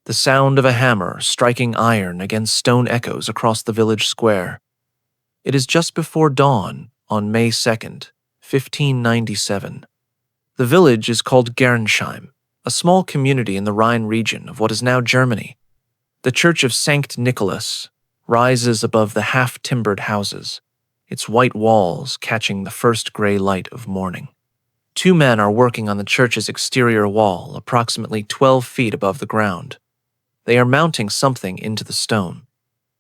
The sound of a hammer striking iron against stone echoes across the village square. It is just before dawn on May 2nd, 1597. The village is called Gernsheim, a small community in the Rhine region of what is now Germany. The Church of Sankt Nicholas rises above the half-timbered houses, its white walls catching the first gray light of morning. Two men are working on the church's exterior wall, approximately 12 feet above the ground. They are mounting something into the stone.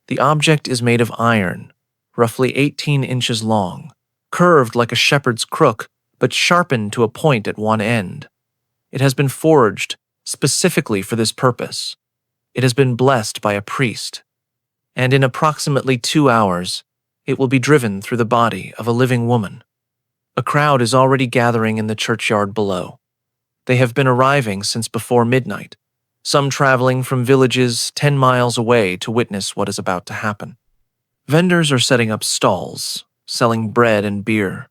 The object is made of iron, roughly 18 inches long, curved like a shepherd's crook, but sharpened to a point at one end. It has been forged specifically for this purpose. It has been blessed by a priest, and in approximately 2 hours, it will be driven through the body of a living woman. A crowd is already gathering in the churchyard below. They have been arriving since before midnight, some traveling from villages 10 miles away to witness what is about to happen. Vendors are setting up stalls, selling bread and beer.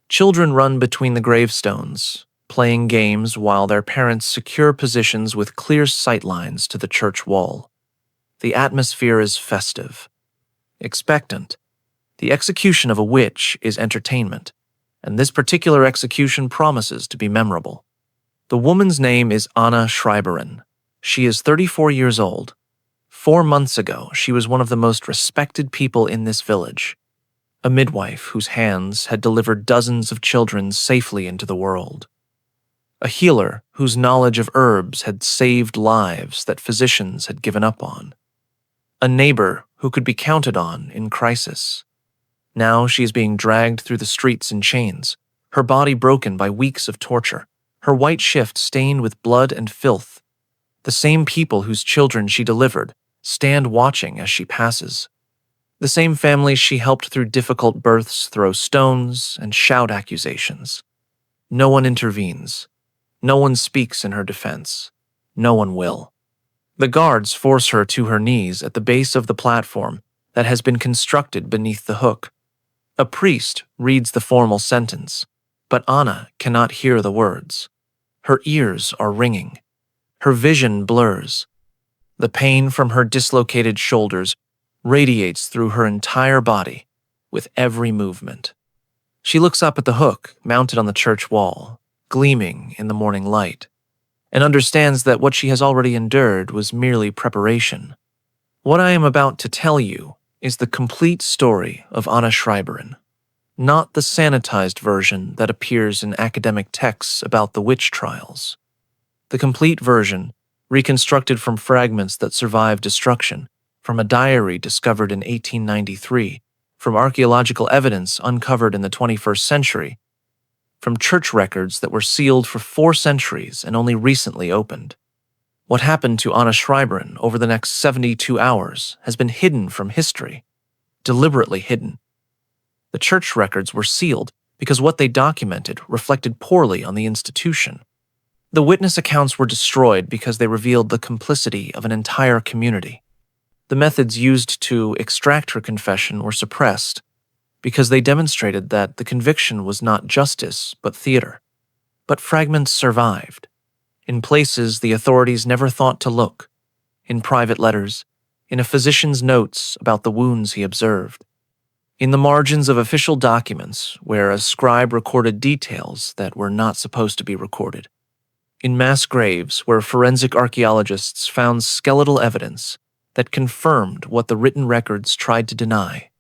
Children run between the gravestones, playing games while their parents secure positions with clear sightlines to the church wall. The atmosphere is festive, expectant. The execution of a witch is entertainment, and this particular execution promises to be memorable. The woman's name is Anna Schreiberin. She is 34 years old. 4 months ago, she was one of the most respected people in this village, a midwife whose hands had delivered dozens of children safely into the world, a healer whose knowledge of herbs had saved lives that physicians had given up on, a neighbor who could be counted on in crisis. Now she is being dragged through the streets in chains, her body broken by weeks of torture, her white shift stained with blood and filth. The same people whose children she delivered stand watching as she passes. The same families she helped through difficult births throw stones and shout accusations. No one intervenes. No one speaks in her defense. No one will. The guards force her to her knees at the base of the platform that has been constructed beneath the hook. A priest reads the formal sentence, but Anna cannot hear the words. Her ears are ringing. Her vision blurs. The pain from her dislocated shoulders radiates through her entire body with every movement. She looks up at the hook mounted on the church wall, gleaming in the morning light, and understands that what she has already endured was merely preparation. What I am about to tell you is the complete story of Anna Schreiberin, not the sanitized version that appears in academic texts about the witch trials. The complete version, reconstructed from fragments that survived destruction, from a diary discovered in 1893, from archaeological evidence uncovered in the 21st century, from church records that were sealed for 4 centuries and only recently opened. What happened to Anna Schreiberin over the next 72 hours has been hidden from history, deliberately hidden. The church records were sealed because what they documented reflected poorly on the institution. The witness accounts were destroyed because they revealed the complicity of an entire community. The methods used to extract her confession were suppressed because they demonstrated that the conviction was not justice but theater. But fragments survived. In places the authorities never thought to look, in private letters, in a physician's notes about the wounds he observed, in the margins of official documents where a scribe recorded details that were not supposed to be recorded, in mass graves where forensic archaeologists found skeletal evidence that confirmed what the written records tried to deny.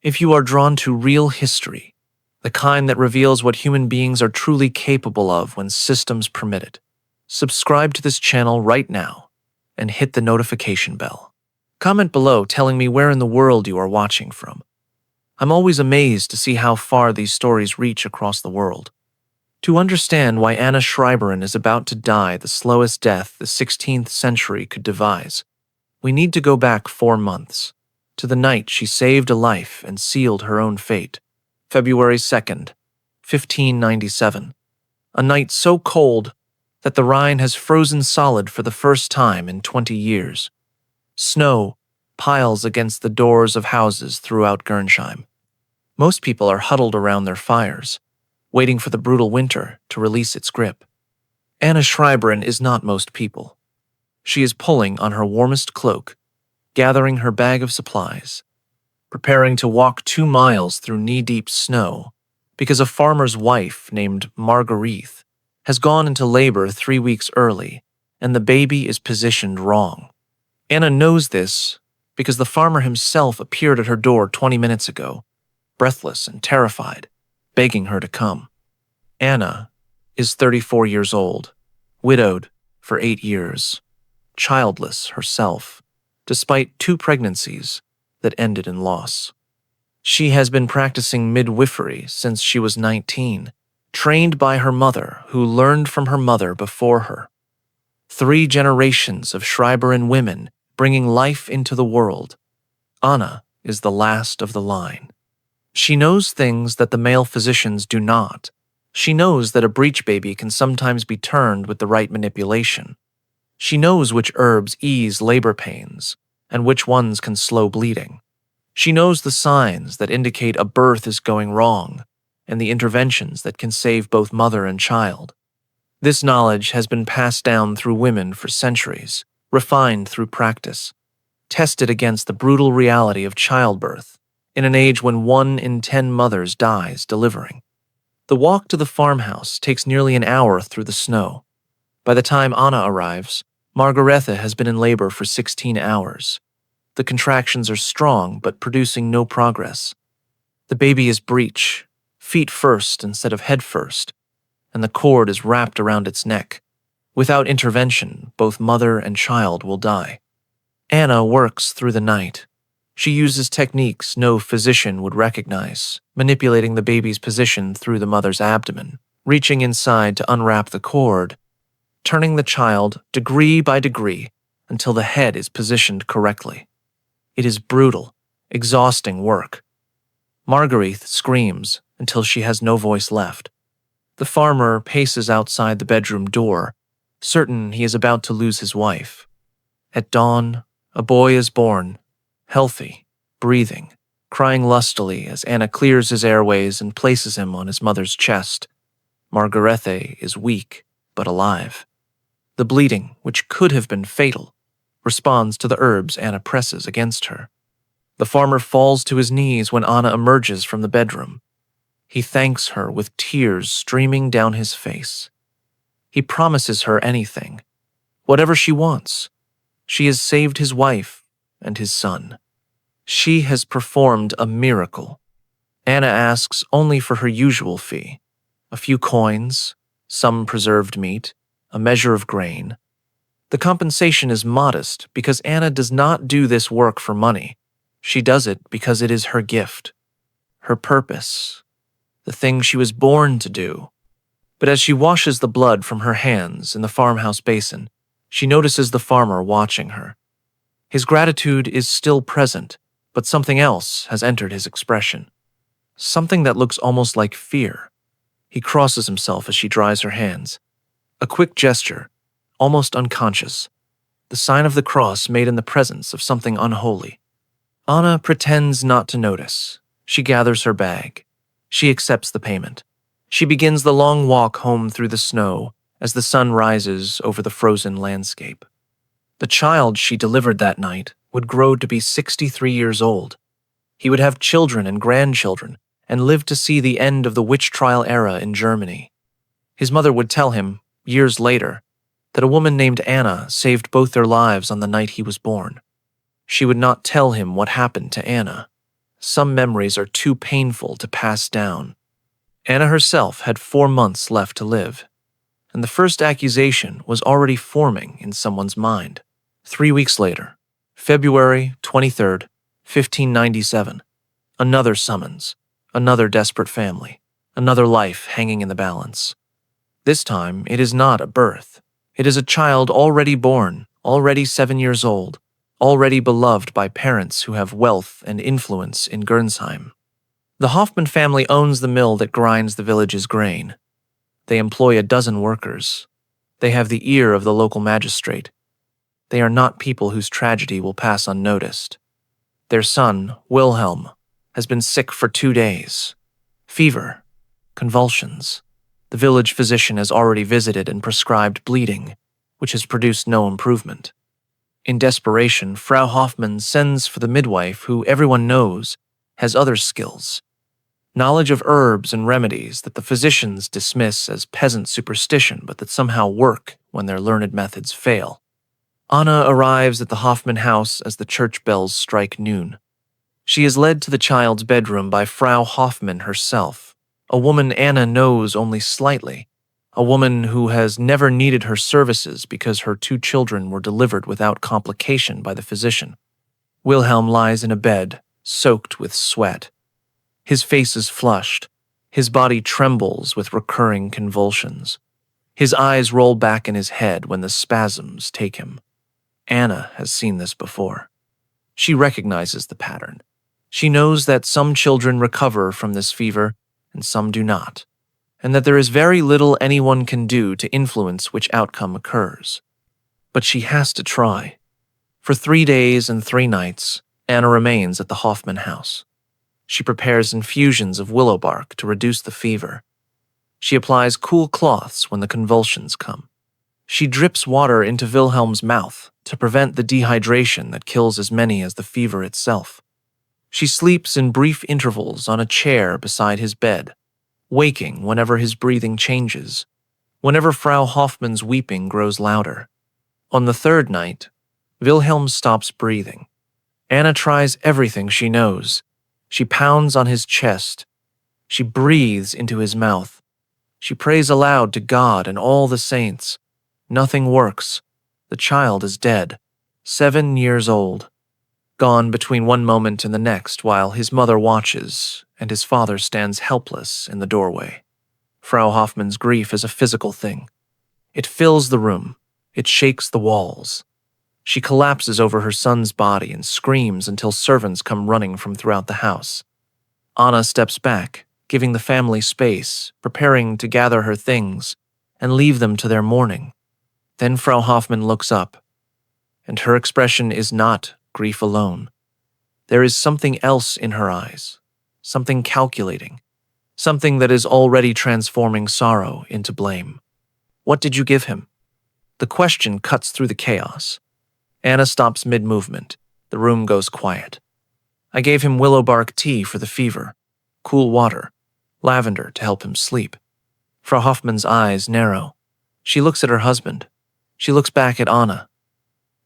If you are drawn to real history, the kind that reveals what human beings are truly capable of when systems permit it, subscribe to this channel right now and hit the notification bell. Comment below telling me where in the world you are watching from. I'm always amazed to see how far these stories reach across the world. To understand why Anna Schreiberin is about to die the slowest death the 16th century could devise, we need to go back 4 months, to the night she saved a life and sealed her own fate, February 2nd, 1597, a night so cold that the Rhine has frozen solid for the first time in 20 years. Snow piles against the doors of houses throughout Gernsheim. Most people are huddled around their fires, waiting for the brutal winter to release its grip. Anna Schreiberin is not most people. She is pulling on her warmest cloak, gathering her bag of supplies, preparing to walk 2 miles through knee-deep snow because a farmer's wife named Marguerite has gone into labor 3 weeks early and the baby is positioned wrong. Anna knows this because the farmer himself appeared at her door 20 minutes ago, breathless and terrified, begging her to come. Anna is 34 years old, widowed for 8 years, childless herself, despite 2 pregnancies that ended in loss. She has been practicing midwifery since she was 19, trained by her mother, who learned from her mother before her. 3 generations of Schreiberin women bringing life into the world. Anna is the last of the line. She knows things that the male physicians do not. She knows that a breech baby can sometimes be turned with the right manipulation. She knows which herbs ease labor pains and which ones can slow bleeding. She knows the signs that indicate a birth is going wrong and the interventions that can save both mother and child. This knowledge has been passed down through women for centuries, refined through practice, tested against the brutal reality of childbirth in an age when 1 in 10 mothers dies delivering. The walk to the farmhouse takes nearly an hour through the snow. By the time Anna arrives, Margaretha has been in labor for 16 hours. The contractions are strong but producing no progress. The baby is breech, feet first instead of head first, and the cord is wrapped around its neck. Without intervention, both mother and child will die. Anna works through the night. She uses techniques no physician would recognize, manipulating the baby's position through the mother's abdomen, reaching inside to unwrap the cord, turning the child degree by degree until the head is positioned correctly. It is brutal, exhausting work. Marguerite screams until she has no voice left. The farmer paces outside the bedroom door, certain he is about to lose his wife. At dawn, a boy is born, healthy, breathing, crying lustily as Anna clears his airways and places him on his mother's chest. Margarethe is weak, but alive. The bleeding, which could have been fatal, responds to the herbs Anna presses against her. The farmer falls to his knees when Anna emerges from the bedroom. He thanks her with tears streaming down his face. He promises her anything, whatever she wants. She has saved his wife and his son. She has performed a miracle. Anna asks only for her usual fee, a few coins, some preserved meat, a measure of grain. The compensation is modest because Anna does not do this work for money. She does it because it is her gift, her purpose, the thing she was born to do. But as she washes the blood from her hands in the farmhouse basin, she notices the farmer watching her. His gratitude is still present, but something else has entered his expression. Something that looks almost like fear. He crosses himself as she dries her hands. A quick gesture, almost unconscious. The sign of the cross made in the presence of something unholy. Anna pretends not to notice. She gathers her bag. She accepts the payment. She begins the long walk home through the snow as the sun rises over the frozen landscape. The child she delivered that night would grow to be 63 years old. He would have children and grandchildren and live to see the end of the witch trial era in Germany. His mother would tell him, years later, that a woman named Anna saved both their lives on the night he was born. She would not tell him what happened to Anna. Some memories are too painful to pass down. Anna herself had 4 months left to live, and the first accusation was already forming in someone's mind. 3 weeks later, February 23rd, 1597, another summons, another desperate family, another life hanging in the balance. This time, it is not a birth. It is a child already born, already 7 years old, already beloved by parents who have wealth and influence in Gernsheim. The Hoffman family owns the mill that grinds the village's grain. They employ a dozen workers. They have the ear of the local magistrate. They are not people whose tragedy will pass unnoticed. Their son, Wilhelm, has been sick for 2 days. Fever, convulsions. The village physician has already visited and prescribed bleeding, which has produced no improvement. In desperation, Frau Hoffmann sends for the midwife who everyone knows has other skills. Knowledge of herbs and remedies that the physicians dismiss as peasant superstition but that somehow work when their learned methods fail. Anna arrives at the Hoffmann house as the church bells strike noon. She is led to the child's bedroom by Frau Hoffmann herself, a woman Anna knows only slightly, a woman who has never needed her services because her 2 children were delivered without complication by the physician. Wilhelm lies in a bed, soaked with sweat. His face is flushed. His body trembles with recurring convulsions. His eyes roll back in his head when the spasms take him. Anna has seen this before. She recognizes the pattern. She knows that some children recover from this fever and some do not, and that there is very little anyone can do to influence which outcome occurs. But she has to try. For 3 days and 3 nights, Anna remains at the Hoffmann house. She prepares infusions of willow bark to reduce the fever. She applies cool cloths when the convulsions come. She drips water into Wilhelm's mouth to prevent the dehydration that kills as many as the fever itself. She sleeps in brief intervals on a chair beside his bed, waking whenever his breathing changes, whenever Frau Hoffmann's weeping grows louder. On the 3rd night, Wilhelm stops breathing. Anna tries everything she knows. She pounds on his chest. She breathes into his mouth. She prays aloud to God and all the saints. Nothing works. The child is dead, 7 years old, gone between one moment and the next while his mother watches and his father stands helpless in the doorway. Frau Hoffmann's grief is a physical thing. It fills the room. It shakes the walls. She collapses over her son's body and screams until servants come running from throughout the house. Anna steps back, giving the family space, preparing to gather her things and leave them to their mourning. Then Frau Hoffmann looks up, and her expression is not grief alone. There is something else in her eyes, something calculating, something that is already transforming sorrow into blame. What did you give him? The question cuts through the chaos. Anna stops mid-movement. The room goes quiet. I gave him willow bark tea for the fever, cool water, lavender to help him sleep. Frau Hoffmann's eyes narrow. She looks at her husband. She looks back at Anna.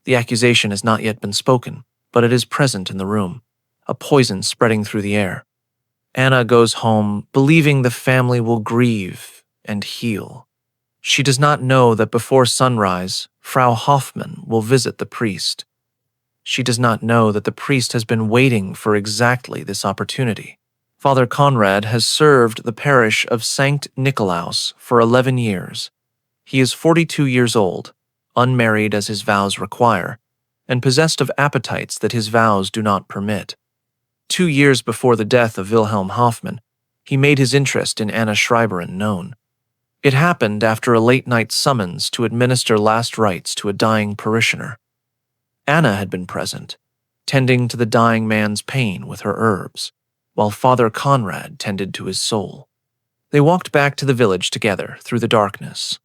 The accusation has not yet been spoken, but it is present in the room, a poison spreading through the air. Anna goes home, believing the family will grieve and heal. She does not know that before sunrise, Frau Hoffmann will visit the priest. She does not know that the priest has been waiting for exactly this opportunity. Father Conrad has served the parish of Sankt Nikolaus for 11 years. He is 42 years old, unmarried as his vows require, and possessed of appetites that his vows do not permit. 2 years before the death of Wilhelm Hoffmann, he made his interest in Anna Schreiberin known. It happened after a late-night summons to administer last rites to a dying parishioner. Anna had been present, tending to the dying man's pain with her herbs, while Father Conrad tended to his soul. They walked back to the village together through the darkness.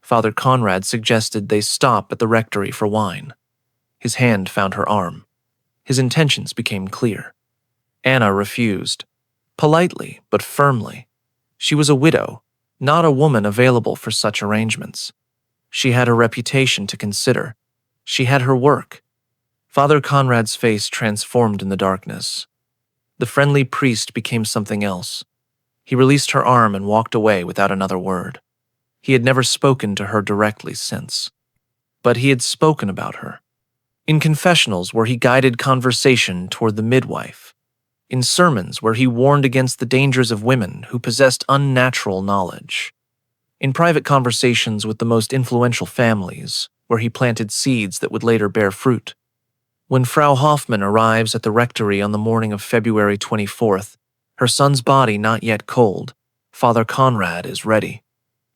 Father Conrad suggested they stop at the rectory for wine. His hand found her arm. His intentions became clear. Anna refused, politely but firmly. She was a widow, not a woman available for such arrangements. She had her reputation to consider. She had her work. Father Conrad's face transformed in the darkness. The friendly priest became something else. He released her arm and walked away without another word. He had never spoken to her directly since. But he had spoken about her. In confessionals where he guided conversation toward the midwife. In sermons where he warned against the dangers of women who possessed unnatural knowledge. In private conversations with the most influential families, where he planted seeds that would later bear fruit. When Frau Hoffmann arrives at the rectory on the morning of February 24th, her son's body not yet cold, Father Conrad is ready.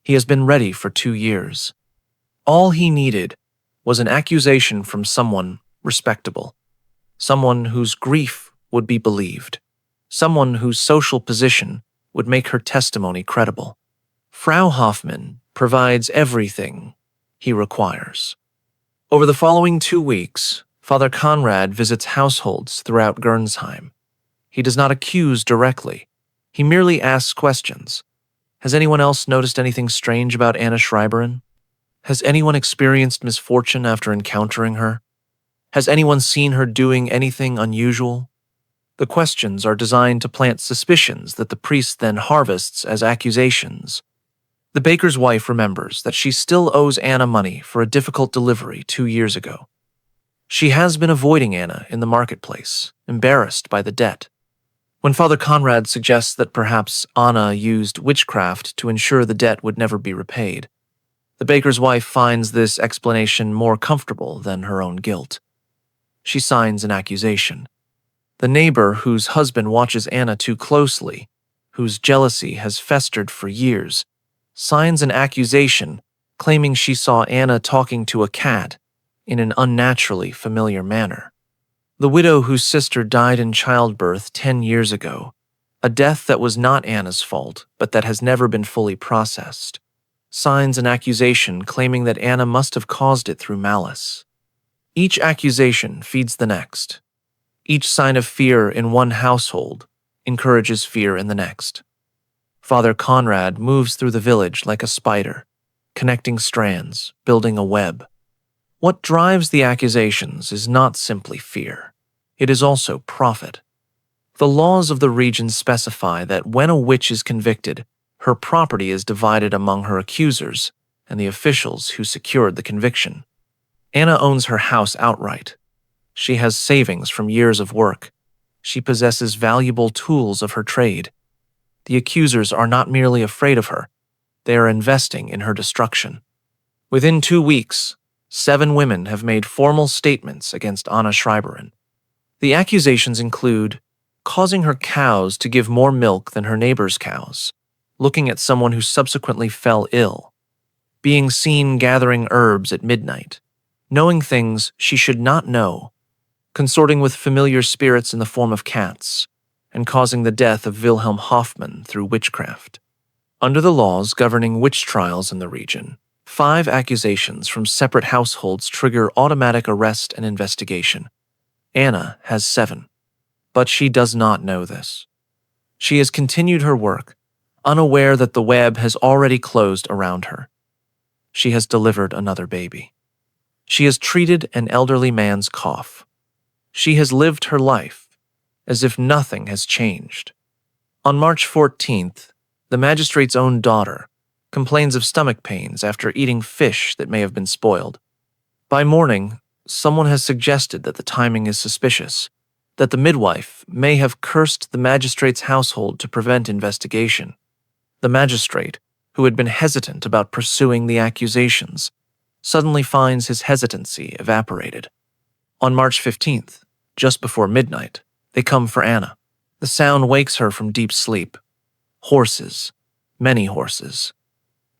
He has been ready for 2 years. All he needed was an accusation from someone respectable, someone whose grief would be believed, someone whose social position would make her testimony credible. Frau Hoffmann provides everything he requires. Over the following 2 weeks, Father Conrad visits households throughout Gernsheim. He does not accuse directly. He merely asks questions. Has anyone else noticed anything strange about Anna Schreiberin? Has anyone experienced misfortune after encountering her? Has anyone seen her doing anything unusual? The questions are designed to plant suspicions that the priest then harvests as accusations. The baker's wife remembers that she still owes Anna money for a difficult delivery 2 years ago. She has been avoiding Anna in the marketplace, embarrassed by the debt. When Father Conrad suggests that perhaps Anna used witchcraft to ensure the debt would never be repaid, the baker's wife finds this explanation more comfortable than her own guilt. She signs an accusation. The neighbor whose husband watches Anna too closely, whose jealousy has festered for years, signs an accusation claiming she saw Anna talking to a cat in an unnaturally familiar manner. The widow whose sister died in childbirth 10 years ago, a death that was not Anna's fault but that has never been fully processed, signs an accusation claiming that Anna must have caused it through malice. Each accusation feeds the next. Each sign of fear in one household encourages fear in the next. Father Conrad moves through the village like a spider, connecting strands, building a web. What drives the accusations is not simply fear. It is also profit. The laws of the region specify that when a witch is convicted, her property is divided among her accusers and the officials who secured the conviction. Anna owns her house outright. She has savings from years of work. She possesses valuable tools of her trade. The accusers are not merely afraid of her, they are investing in her destruction. Within 2 weeks, 7 women have made formal statements against Anna Schreiberin. The accusations include causing her cows to give more milk than her neighbor's cows, looking at someone who subsequently fell ill, being seen gathering herbs at midnight, knowing things she should not know, consorting with familiar spirits in the form of cats, and causing the death of Wilhelm Hoffmann through witchcraft. Under the laws governing witch trials in the region, 5 accusations from separate households trigger automatic arrest and investigation. Anna has 7, but she does not know this. She has continued her work, unaware that the web has already closed around her. She has delivered another baby. She has treated an elderly man's cough. She has lived her life as if nothing has changed. On March 14th, the magistrate's own daughter complains of stomach pains after eating fish that may have been spoiled. By morning, someone has suggested that the timing is suspicious, that the midwife may have cursed the magistrate's household to prevent investigation. The magistrate, who had been hesitant about pursuing the accusations, suddenly finds his hesitancy evaporated. On March 15th, just before midnight, they come for Anna. The sound wakes her from deep sleep. Horses, many horses.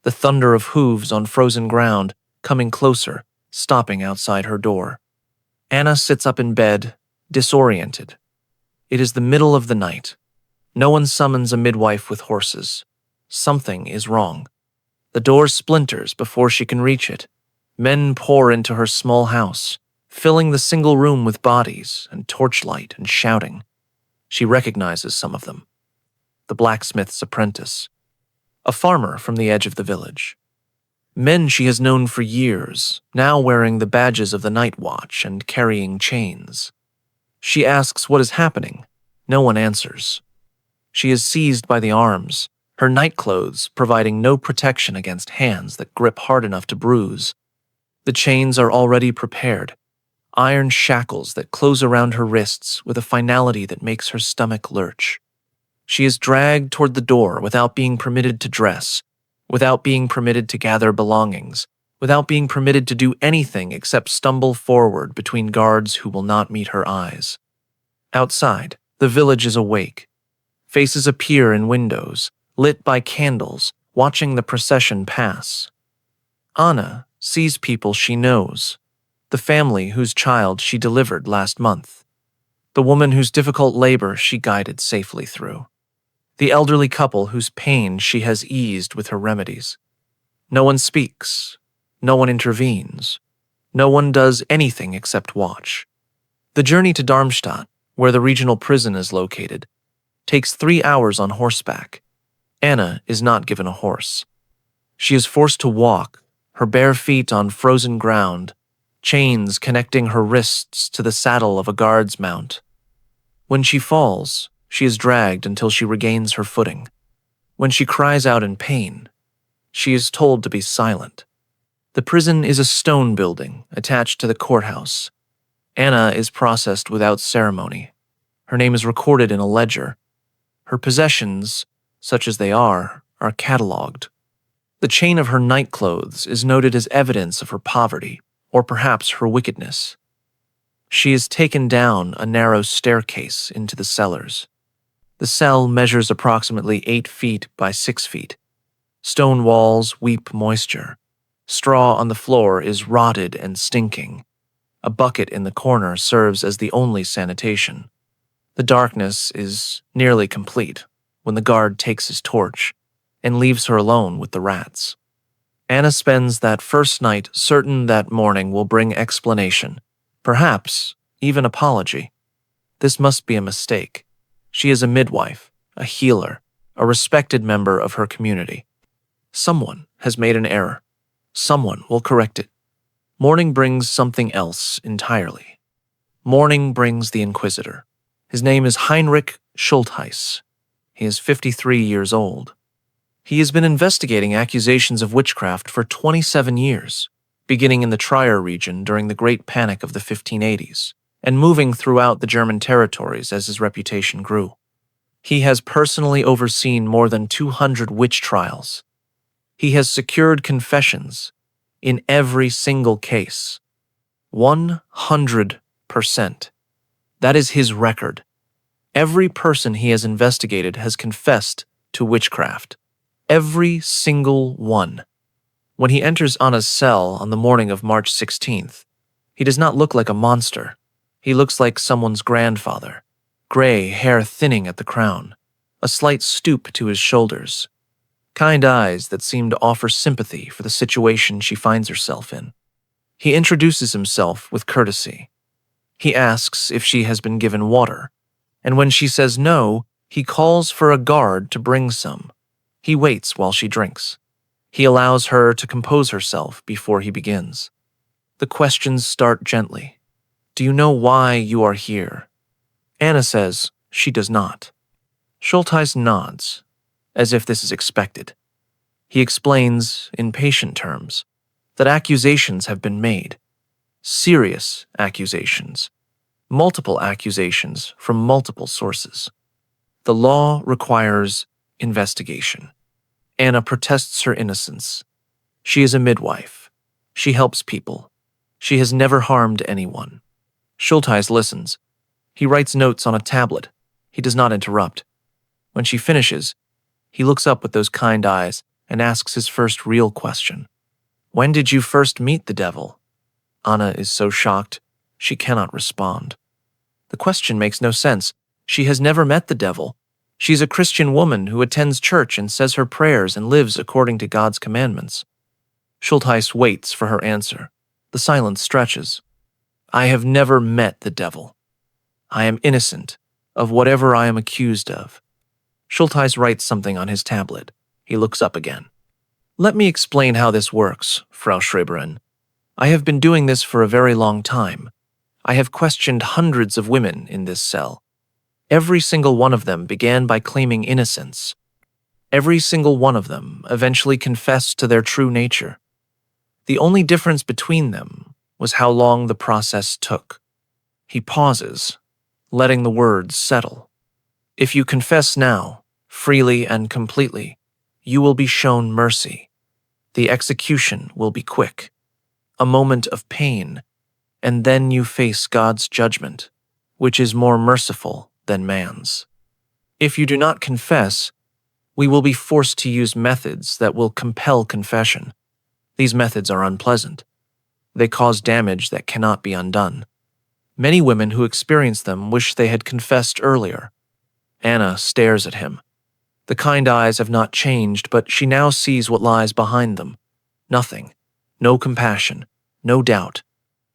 The thunder of hooves on frozen ground, coming closer, stopping outside her door. Anna sits up in bed, disoriented. It is the middle of the night. No one summons a midwife with horses. Something is wrong. The door splinters before she can reach it. Men pour into her small house, filling the single room with bodies and torchlight and shouting. She recognizes some of them. The blacksmith's apprentice. A farmer from the edge of the village. Men she has known for years, now wearing the badges of the night watch and carrying chains. She asks what is happening. No one answers. She is seized by the arms, her nightclothes providing no protection against hands that grip hard enough to bruise. The chains are already prepared, iron shackles that close around her wrists with a finality that makes her stomach lurch. She is dragged toward the door without being permitted to dress, without being permitted to gather belongings, without being permitted to do anything except stumble forward between guards who will not meet her eyes. Outside, the village is awake. Faces appear in windows, lit by candles, watching the procession pass. Anna sees people she knows, the family whose child she delivered last month, the woman whose difficult labor she guided safely through, the elderly couple whose pain she has eased with her remedies. No one speaks, No one intervenes. No one does anything except watch. The journey to Darmstadt, where the regional prison is located, takes 3 hours on horseback. Anna is not given a horse. She is forced to walk, her bare feet on frozen ground, chains connecting her wrists to the saddle of a guard's mount. When she falls, she is dragged until she regains her footing. When she cries out in pain, she is told to be silent. The prison is a stone building attached to the courthouse. Anna is processed without ceremony. Her name is recorded in a ledger. Her possessions, such as they are catalogued. The chain of her nightclothes is noted as evidence of her poverty, or perhaps her wickedness. She is taken down a narrow staircase into the cellars. The cell measures approximately 8 feet by 6 feet. Stone walls weep moisture. Straw on the floor is rotted and stinking. A bucket in the corner serves as the only sanitation. The darkness is nearly complete when the guard takes his torch and leaves her alone with the rats. Anna spends that first night certain that morning will bring explanation, perhaps even apology. This must be a mistake. She is a midwife, a healer, a respected member of her community. Someone has made an error. Someone will correct it. Morning brings something else entirely. Morning brings the Inquisitor. His name is Heinrich Schultheiss. He is 53 years old. He has been investigating accusations of witchcraft for 27 years, beginning in the Trier region during the Great Panic of the 1580s, and moving throughout the German territories as his reputation grew. He has personally overseen more than 200 witch trials. He has secured confessions in every single case. 100%. That is his record. Every person he has investigated has confessed to witchcraft. Every single one. When he enters Anna's cell on the morning of March 16th, he does not look like a monster. He looks like someone's grandfather. Gray hair thinning at the crown. A slight stoop to his shoulders. Kind eyes that seem to offer sympathy for the situation she finds herself in. He introduces himself with courtesy. He asks if she has been given water, and when she says no, he calls for a guard to bring some. He waits while she drinks. He allows her to compose herself before he begins. The questions start gently. Do you know why you are here? Anna says she does not. Schultheiss nods, as if this is expected. He explains, in patient terms, that accusations have been made. Serious accusations. Multiple accusations from multiple sources. The law requires investigation. Anna protests her innocence. She is a midwife. She helps people. She has never harmed anyone. Schultheiss listens. He writes notes on a tablet. He does not interrupt. When she finishes, he looks up with those kind eyes and asks his first real question. When did you first meet the devil? Anna is so shocked, she cannot respond. The question makes no sense. She has never met the devil. She's a Christian woman who attends church and says her prayers and lives according to God's commandments. Schultheiss waits for her answer. The silence stretches. I have never met the devil. I am innocent of whatever I am accused of. Schultheiss writes something on his tablet. He looks up again. Let me explain how this works, Frau Schreberin. I have been doing this for a very long time. I have questioned hundreds of women in this cell. Every single one of them began by claiming innocence. Every single one of them eventually confessed to their true nature. The only difference between them was how long the process took. He pauses, letting the words settle. If you confess now, freely and completely, you will be shown mercy. The execution will be quick. A moment of pain, and then you face God's judgment, which is more merciful than man's. If you do not confess, we will be forced to use methods that will compel confession. These methods are unpleasant. They cause damage that cannot be undone. Many women who experience them wish they had confessed earlier. Anna stares at him. The kind eyes have not changed, but she now sees what lies behind them. Nothing. No compassion, no doubt,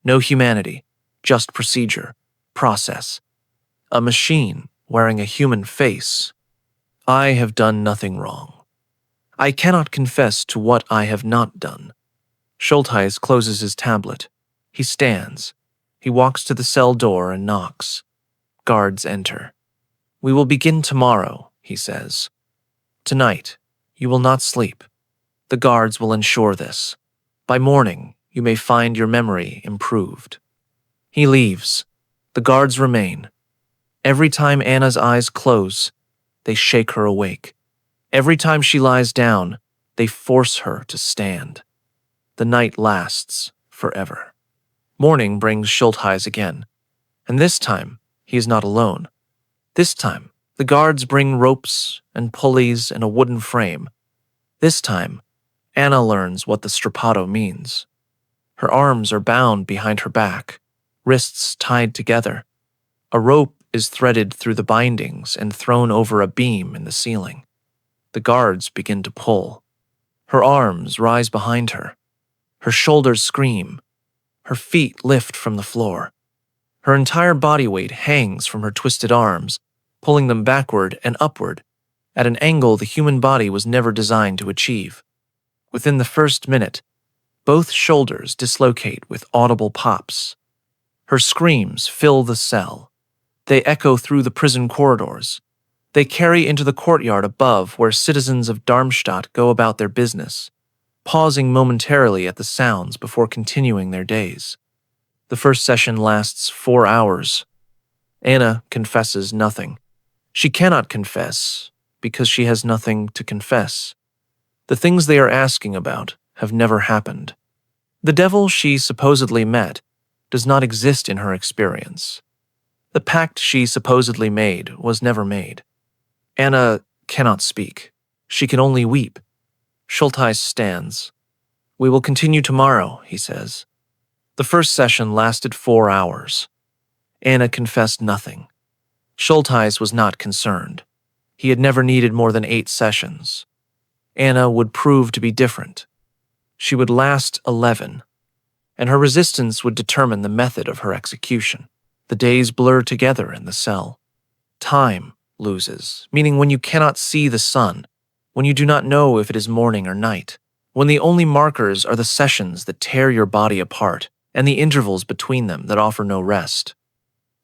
no humanity, just procedure, process. A machine wearing a human face. I have done nothing wrong. I cannot confess to what I have not done. Schultheis closes his tablet. He stands. He walks to the cell door and knocks. Guards enter. We will begin tomorrow, he says. Tonight, you will not sleep. The guards will ensure this. By morning, you may find your memory improved. He leaves. The guards remain. Every time Anna's eyes close, they shake her awake. Every time she lies down, they force her to stand. The night lasts forever. Morning brings Schultheis again, and this time he is not alone. This time, the guards bring ropes and pulleys and a wooden frame. This time, Anna learns what the strappado means. Her arms are bound behind her back, wrists tied together. A rope is threaded through the bindings and thrown over a beam in the ceiling. The guards begin to pull. Her arms rise behind her. Her shoulders scream. Her feet lift from the floor. Her entire body weight hangs from her twisted arms, pulling them backward and upward, at an angle the human body was never designed to achieve. Within the first minute, both shoulders dislocate with audible pops. Her screams fill the cell. They echo through the prison corridors. They carry into the courtyard above where citizens of Darmstadt go about their business, pausing momentarily at the sounds before continuing their days. The first session lasts 4 hours. Anna confesses nothing. She cannot confess because she has nothing to confess. The things they are asking about have never happened. The devil she supposedly met does not exist in her experience. The pact she supposedly made was never made. Anna cannot speak. She can only weep. Schultheis stands. We will continue tomorrow, he says. The first session lasted 4 hours. Anna confessed nothing. Schultheis was not concerned. He had never needed more than 8 sessions. Anna would prove to be different. She would last 11, and her resistance would determine the method of her execution. The days blur together in the cell. Time loses, meaning when you cannot see the sun, when you do not know if it is morning or night, when the only markers are the sessions that tear your body apart and the intervals between them that offer no rest.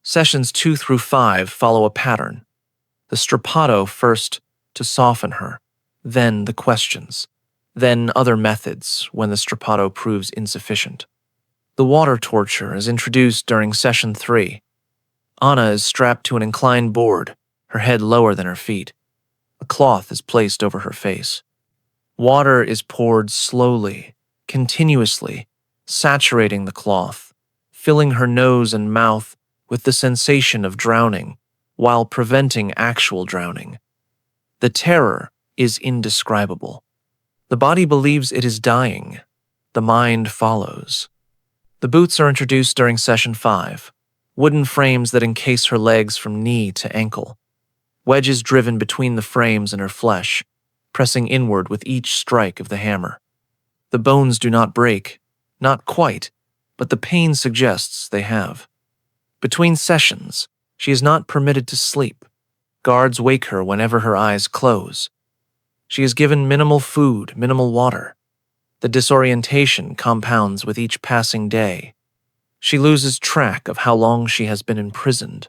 Sessions 2 through 5 follow a pattern. The strappado first to soften her, then the questions, then other methods when the strappado proves insufficient. The water torture is introduced during session 3. Anna is strapped to an inclined board, her head lower than her feet. A cloth is placed over her face. Water is poured slowly, continuously, saturating the cloth, filling her nose and mouth with the sensation of drowning, while preventing actual drowning. The terror is indescribable. The body believes it is dying. The mind follows. The boots are introduced during session 5, wooden frames that encase her legs from knee to ankle, wedges driven between the frames and her flesh, pressing inward with each strike of the hammer. The bones do not break, not quite, but the pain suggests they have. Between sessions, she is not permitted to sleep. Guards wake her whenever her eyes close. She is given minimal food, minimal water. The disorientation compounds with each passing day. She loses track of how long she has been imprisoned.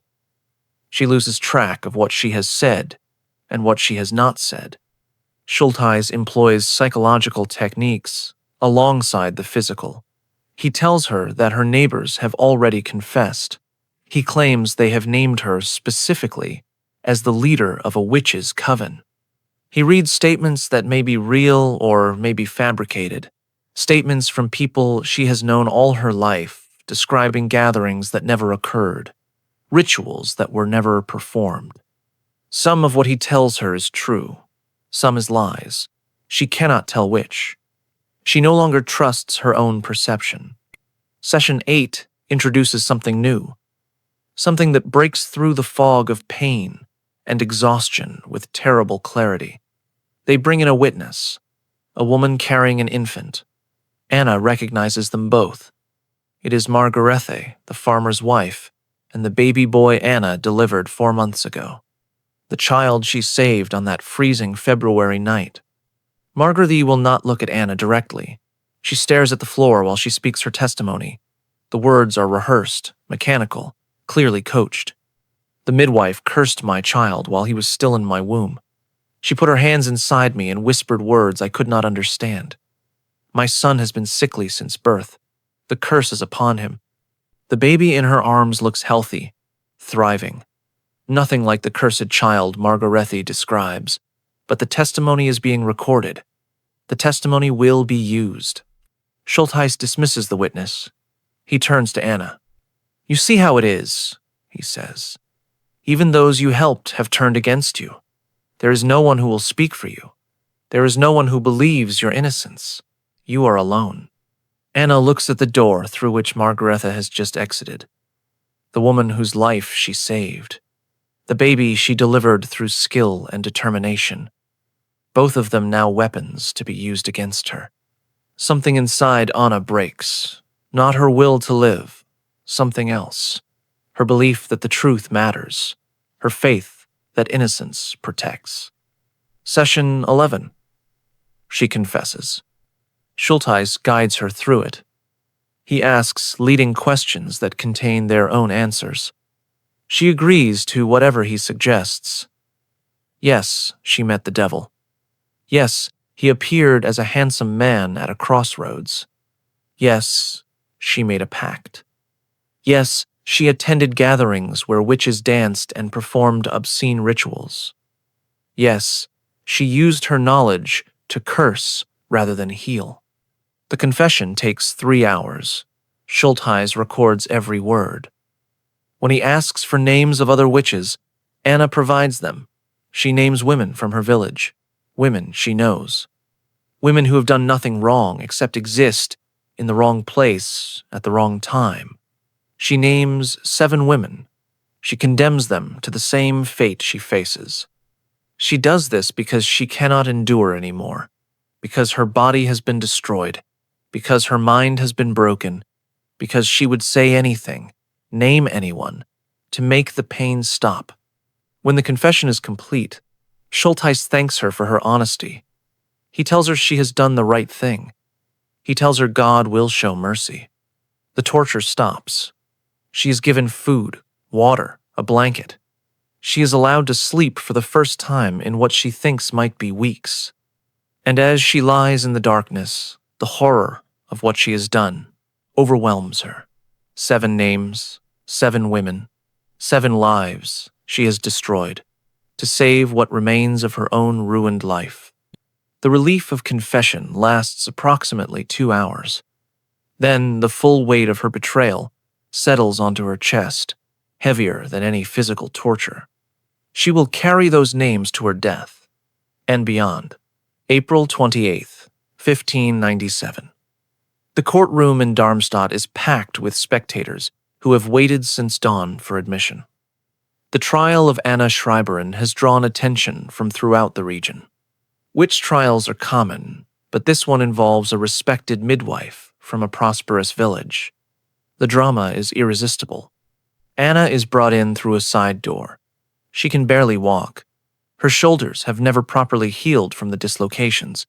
She loses track of what she has said and what she has not said. Schultheis employs psychological techniques alongside the physical. He tells her that her neighbors have already confessed. He claims they have named her specifically as the leader of a witches' coven. He reads statements that may be real or may be fabricated, statements from people she has known all her life, describing gatherings that never occurred, rituals that were never performed. Some of what he tells her is true, some is lies. She cannot tell which. She no longer trusts her own perception. Session 8 introduces something new, something that breaks through the fog of pain and exhaustion with terrible clarity. They bring in a witness, a woman carrying an infant. Anna recognizes them both. It is Margarethe, the farmer's wife, and the baby boy Anna delivered 4 months ago. The child she saved on that freezing February night. Margarethe will not look at Anna directly. She stares at the floor while she speaks her testimony. The words are rehearsed, mechanical, clearly coached. The midwife cursed my child while he was still in my womb. She put her hands inside me and whispered words I could not understand. My son has been sickly since birth. The curse is upon him. The baby in her arms looks healthy, thriving. Nothing like the cursed child Margarethe describes, but the testimony is being recorded. The testimony will be used. Schultheis dismisses the witness. He turns to Anna. "You see how it is," he says. "Even those you helped have turned against you. There is no one who will speak for you. There is no one who believes your innocence. You are alone." Anna looks at the door through which Margarethe has just exited. The woman whose life she saved. The baby she delivered through skill and determination. Both of them now weapons to be used against her. Something inside Anna breaks. Not her will to live. Something else. Her belief that the truth matters. Her faith that innocence protects. Session 11. She confesses. Schultheis guides her through it. He asks leading questions that contain their own answers. She agrees to whatever he suggests. Yes, she met the devil. Yes, he appeared as a handsome man at a crossroads. Yes, she made a pact. Yes, she attended gatherings where witches danced and performed obscene rituals. Yes, she used her knowledge to curse rather than heal. The confession takes 3 hours. Schultheis records every word. When he asks for names of other witches, Anna provides them. She names women from her village, women she knows. Women who have done nothing wrong except exist in the wrong place at the wrong time. She names 7 women. She condemns them to the same fate she faces. She does this because she cannot endure anymore, because her body has been destroyed, because her mind has been broken, because she would say anything, name anyone, to make the pain stop. When the confession is complete, Schultheis thanks her for her honesty. He tells her she has done the right thing. He tells her God will show mercy. The torture stops. She is given food, water, a blanket. She is allowed to sleep for the first time in what she thinks might be weeks. And as she lies in the darkness, the horror of what she has done overwhelms her. 7 names, 7 women, 7 lives she has destroyed to save what remains of her own ruined life. The relief of confession lasts approximately 2 hours. Then the full weight of her betrayal settles onto her chest, heavier than any physical torture. She will carry those names to her death and beyond. April 28th, 1597. The courtroom in Darmstadt is packed with spectators who have waited since dawn for admission. The trial of Anna Schreiberin has drawn attention from throughout the region. Witch trials are common, but this one involves a respected midwife from a prosperous village. The drama is irresistible. Anna is brought in through a side door. She can barely walk. Her shoulders have never properly healed from the dislocations.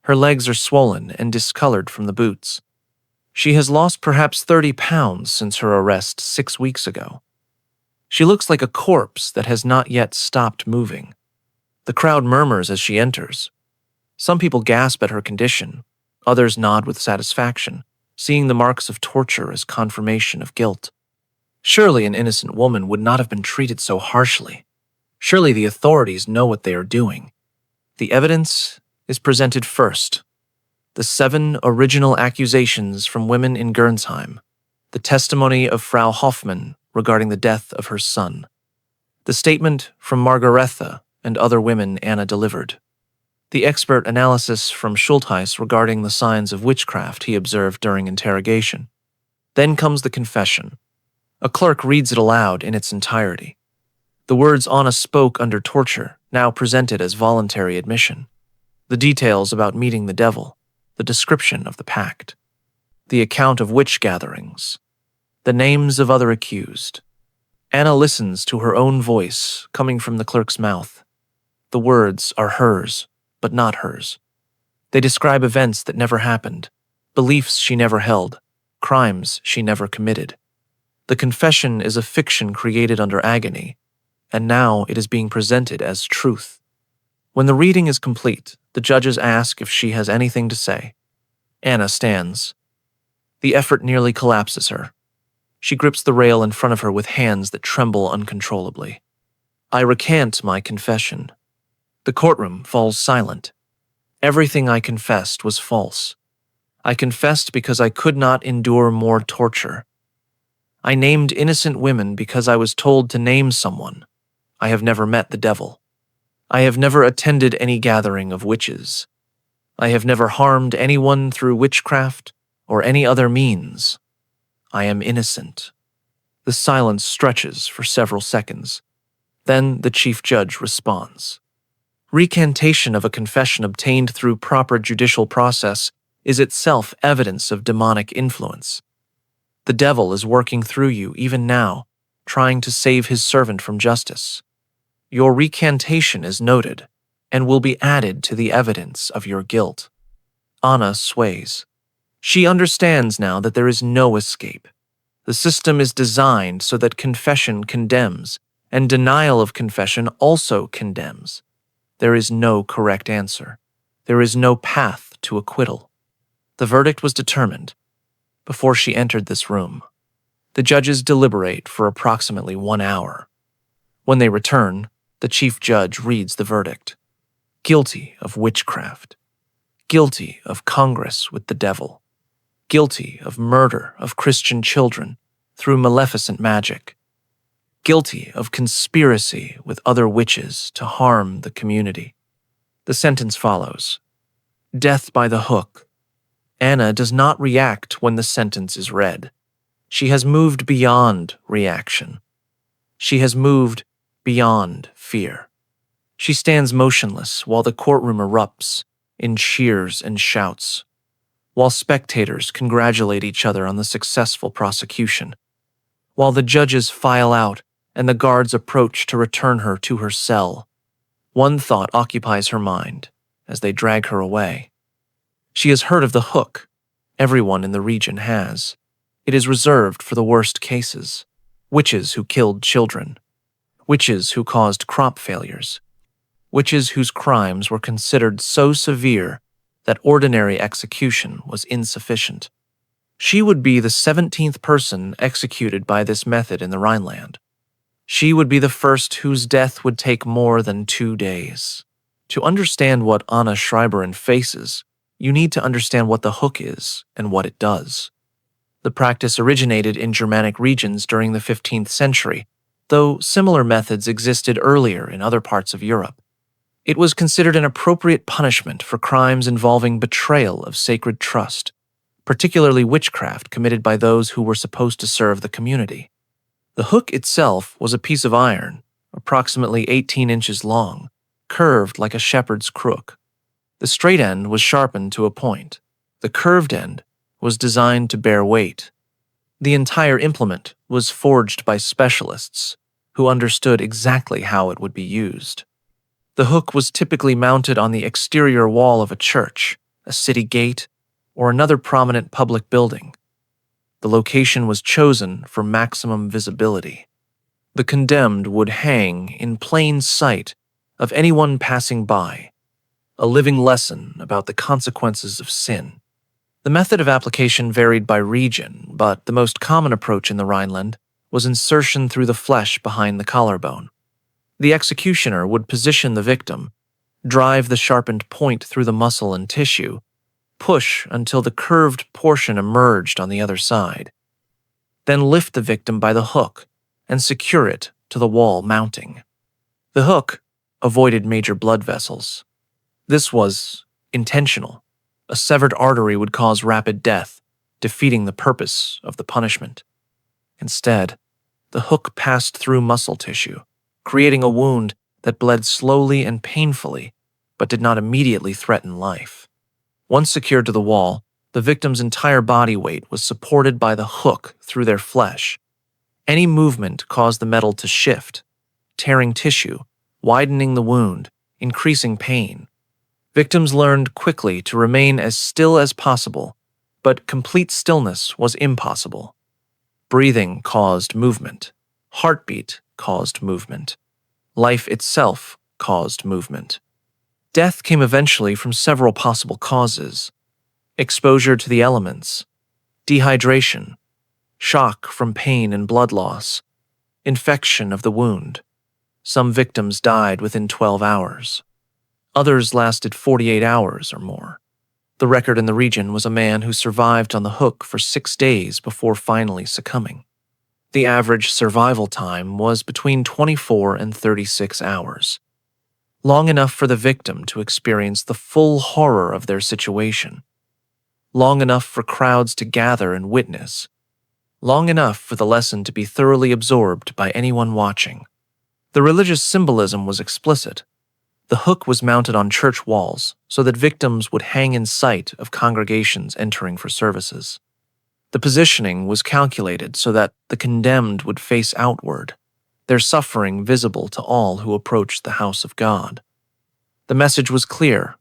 Her legs are swollen and discolored from the boots. She has lost perhaps 30 pounds since her arrest 6 weeks ago. She looks like a corpse that has not yet stopped moving. The crowd murmurs as she enters. Some people gasp at her condition. Others nod with satisfaction, seeing the marks of torture as confirmation of guilt. Surely an innocent woman would not have been treated so harshly. Surely the authorities know what they are doing. The evidence is presented first. The 7 original accusations from women in Gernsheim. The testimony of Frau Hoffmann regarding the death of her son. The statement from Margarethe and other women Anna delivered. The expert analysis from Schultheis regarding the signs of witchcraft he observed during interrogation. Then comes the confession. A clerk reads it aloud in its entirety. The words Anna spoke under torture, now presented as voluntary admission. The details about meeting the devil. the description of the pact, the account of witch gatherings, the names of other accused. Anna listens to her own voice coming from the clerk's mouth. The words are hers, but not hers. They describe events that never happened, beliefs she never held, crimes she never committed. The confession is a fiction created under agony, and now it is being presented as truth. When the reading is complete, the judges ask if she has anything to say. Anna stands. The effort nearly collapses her. She grips the rail in front of her with hands that tremble uncontrollably. I recant my confession. The courtroom falls silent. Everything I confessed was false. I confessed because I could not endure more torture. I named innocent women because I was told to name someone. I have never met the devil. I have never attended any gathering of witches. I have never harmed anyone through witchcraft or any other means. I am innocent. The silence stretches for several seconds. Then the chief judge responds. Recantation of a confession obtained through proper judicial process is itself evidence of demonic influence. The devil is working through you even now, trying to save his servant from justice. Your recantation is noted and will be added to the evidence of your guilt. Anna sways. She understands now that there is no escape. The system is designed so that confession condemns, and denial of confession also condemns. There is no correct answer. There is no path to acquittal. The verdict was determined before she entered this room. The judges deliberate for approximately 1 hour. When they return, the chief judge reads the verdict. Guilty of witchcraft. Guilty of congress with the devil. Guilty of murder of Christian children through maleficent magic. Guilty of conspiracy with other witches to harm the community. The sentence follows. Death by the hook. Anna does not react when the sentence is read. She has moved beyond reaction. She has moved beyond fear. She stands motionless while the courtroom erupts in cheers and shouts, while spectators congratulate each other on the successful prosecution, while the judges file out and the guards approach to return her to her cell. One thought occupies her mind as they drag her away. She has heard of the hook. Everyone in the region has. It is reserved for the worst cases. Witches who killed children. Witches who caused crop failures. Witches whose crimes were considered so severe that ordinary execution was insufficient. She would be the 17th person executed by this method in the Rhineland. She would be the first whose death would take more than 2 days. To understand what Anna Schreiberin faces, you need to understand what the hook is and what it does. The practice originated in Germanic regions during the 15th century, though similar methods existed earlier in other parts of Europe. It was considered an appropriate punishment for crimes involving betrayal of sacred trust, particularly witchcraft committed by those who were supposed to serve the community. The hook itself was a piece of iron, approximately 18 inches long, curved like a shepherd's crook. The straight end was sharpened to a point. The curved end was designed to bear weight. The entire implement was forged by specialists who understood exactly how it would be used. The hook was typically mounted on the exterior wall of a church, a city gate, or another prominent public building. The location was chosen for maximum visibility. The condemned would hang in plain sight of anyone passing by, a living lesson about the consequences of sin. The method of application varied by region, but the most common approach in the Rhineland was insertion through the flesh behind the collarbone. The executioner would position the victim, drive the sharpened point through the muscle and tissue, push until the curved portion emerged on the other side, then lift the victim by the hook and secure it to the wall mounting. The hook avoided major blood vessels. This was intentional. A severed artery would cause rapid death, defeating the purpose of the punishment. Instead, the hook passed through muscle tissue, creating a wound that bled slowly and painfully, but did not immediately threaten life. Once secured to the wall, the victim's entire body weight was supported by the hook through their flesh. Any movement caused the metal to shift, tearing tissue, widening the wound, increasing pain. Victims learned quickly to remain as still as possible, but complete stillness was impossible. Breathing caused movement. Heartbeat caused movement. Life itself caused movement. Death came eventually from several possible causes: exposure to the elements, dehydration, shock from pain and blood loss, infection of the wound. Some victims died within 12 hours. Others lasted 48 hours or more. The record in the region was a man who survived on the hook for 6 days before finally succumbing. The average survival time was between 24 and 36 hours, long enough for the victim to experience the full horror of their situation, long enough for crowds to gather and witness, long enough for the lesson to be thoroughly absorbed by anyone watching. The religious symbolism was explicit. The hook was mounted on church walls so that victims would hang in sight of congregations entering for services. The positioning was calculated so that the condemned would face outward, their suffering visible to all who approached the house of God. The message was clear.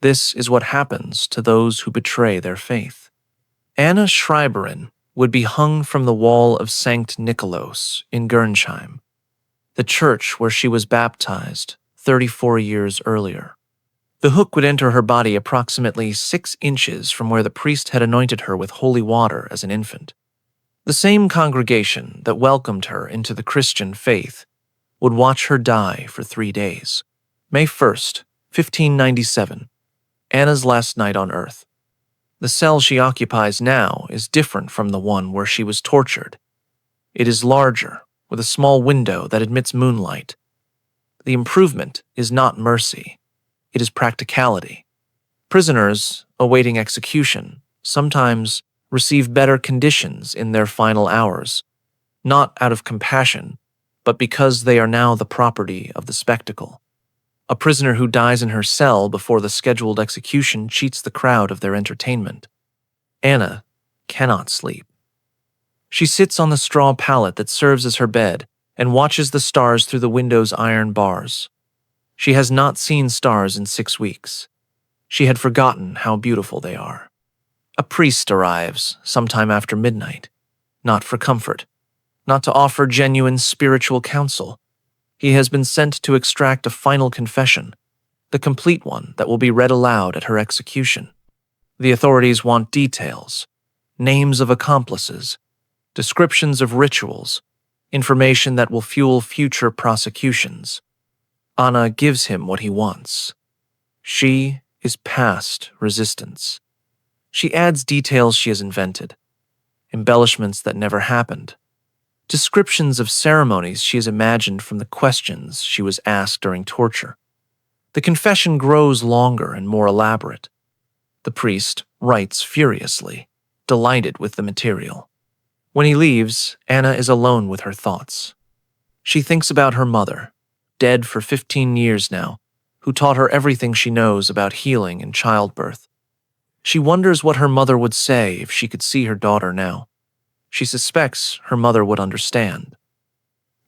This is what happens to those who betray their faith. Anna Schreiberin would be hung from the wall of Sankt Nikolaus in Gernsheim, the church where she was baptized 34 years earlier. The hook would enter her body approximately 6 inches from where the priest had anointed her with holy water as an infant. The same congregation that welcomed her into the Christian faith would watch her die for 3 days. May 1st, 1597, Anna's last night on earth. The cell she occupies now is different from the one where she was tortured. It is larger, with a small window that admits moonlight. The improvement is not mercy. It is practicality. Prisoners awaiting execution sometimes receive better conditions in their final hours, not out of compassion, but because they are now the property of the spectacle. A prisoner who dies in her cell before the scheduled execution cheats the crowd of their entertainment. Anna cannot sleep. She sits on the straw pallet that serves as her bed and watches the stars through the window's iron bars. She has not seen stars in 6 weeks. She had forgotten how beautiful they are. A priest arrives sometime after midnight, not for comfort, not to offer genuine spiritual counsel. He has been sent to extract a final confession, the complete one that will be read aloud at her execution. The authorities want details, names of accomplices, descriptions of rituals, information that will fuel future prosecutions. Anna gives him what he wants. She is past resistance. She adds details she has invented, embellishments that never happened, descriptions of ceremonies she has imagined from the questions she was asked during torture. The confession grows longer and more elaborate. The priest writes furiously, delighted with the material. When he leaves, Anna is alone with her thoughts. She thinks about her mother, dead for 15 years now, who taught her everything she knows about healing and childbirth. She wonders what her mother would say if she could see her daughter now. She suspects her mother would understand.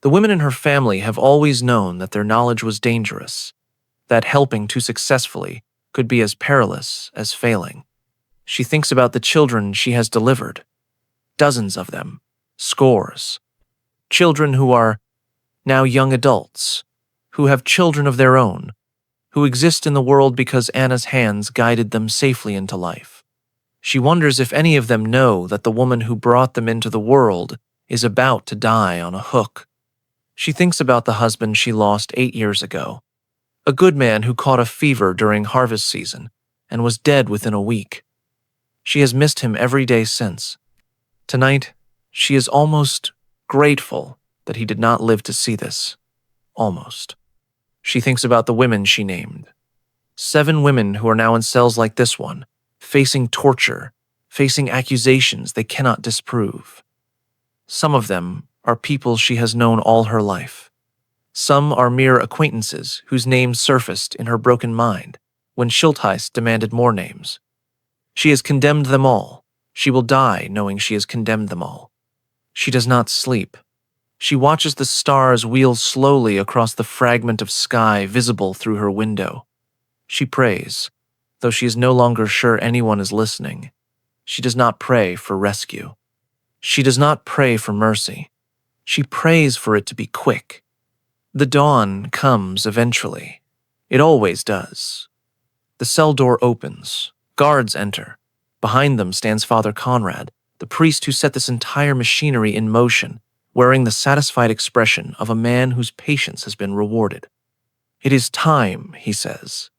The women in her family have always known that their knowledge was dangerous, that helping too successfully could be as perilous as failing. She thinks about the children she has delivered. Dozens of them, scores. Children who are now young adults, who have children of their own, who exist in the world because Anna's hands guided them safely into life. She wonders if any of them know that the woman who brought them into the world is about to die on a hook. She thinks about the husband she lost 8 years ago, a good man who caught a fever during harvest season and was dead within a week. She has missed him every day since. Tonight, she is almost grateful that he did not live to see this. Almost. She thinks about the women she named. 7 women who are now in cells like this one, facing torture, facing accusations they cannot disprove. Some of them are people she has known all her life. Some are mere acquaintances whose names surfaced in her broken mind. when Schultheiss demanded more names. She has condemned them all. She will die knowing she has condemned them all. She does not sleep. She watches the stars wheel slowly across the fragment of sky visible through her window. She prays, though she is no longer sure anyone is listening. She does not pray for rescue. She does not pray for mercy. She prays for it to be quick. The dawn comes eventually. It always does. The cell door opens. Guards enter. Behind them stands Father Conrad, the priest who set this entire machinery in motion, wearing the satisfied expression of a man whose patience has been rewarded. "It is time," he says.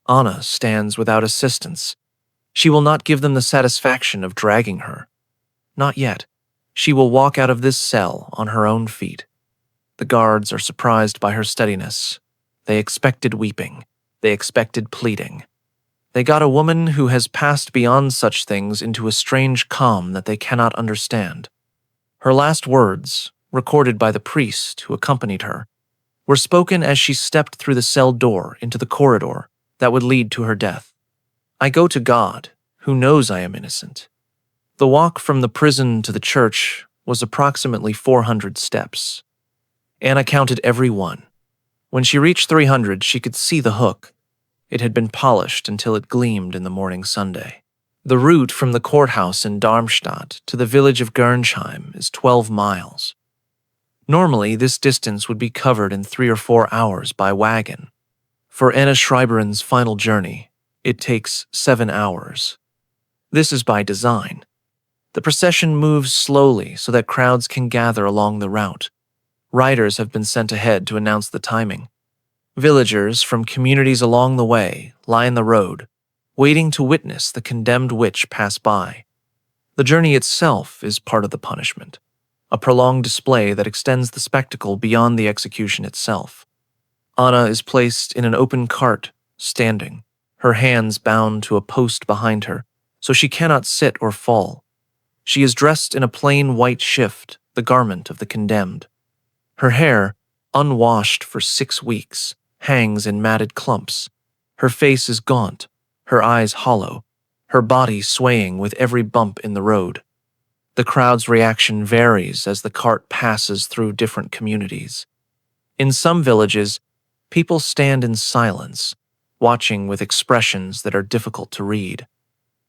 Anna stands without assistance. She will not give them the satisfaction of dragging her. Not yet. She will walk out of this cell on her own feet. The guards are surprised by her steadiness. They expected weeping. They expected pleading. They got a woman who has passed beyond such things into a strange calm that they cannot understand. Her last words, recorded by the priest who accompanied her, were spoken as she stepped through the cell door into the corridor that would lead to her death. "I go to God, who knows I am innocent." The walk from the prison to the church was approximately 400 steps. Anna counted every one. When she reached 300, she could see the hook. It had been polished until it gleamed in the morning Sunday. The route from the courthouse in Darmstadt to the village of Gernsheim is 12 miles. Normally, this distance would be covered in 3 or 4 hours by wagon. For Anna Schreiberen's final journey, it takes 7 hours. This is by design. The procession moves slowly so that crowds can gather along the route. Riders have been sent ahead to announce the timing. Villagers from communities along the way line the road, waiting to witness the condemned witch pass by. The journey itself is part of the punishment, a prolonged display that extends the spectacle beyond the execution itself. Anna is placed in an open cart, standing, her hands bound to a post behind her, so she cannot sit or fall. She is dressed in a plain white shift, the garment of the condemned. Her hair, unwashed for 6 weeks, hangs in matted clumps. Her face is gaunt, her eyes hollow, her body swaying with every bump in the road. The crowd's reaction varies as the cart passes through different communities. In some villages, people stand in silence, watching with expressions that are difficult to read.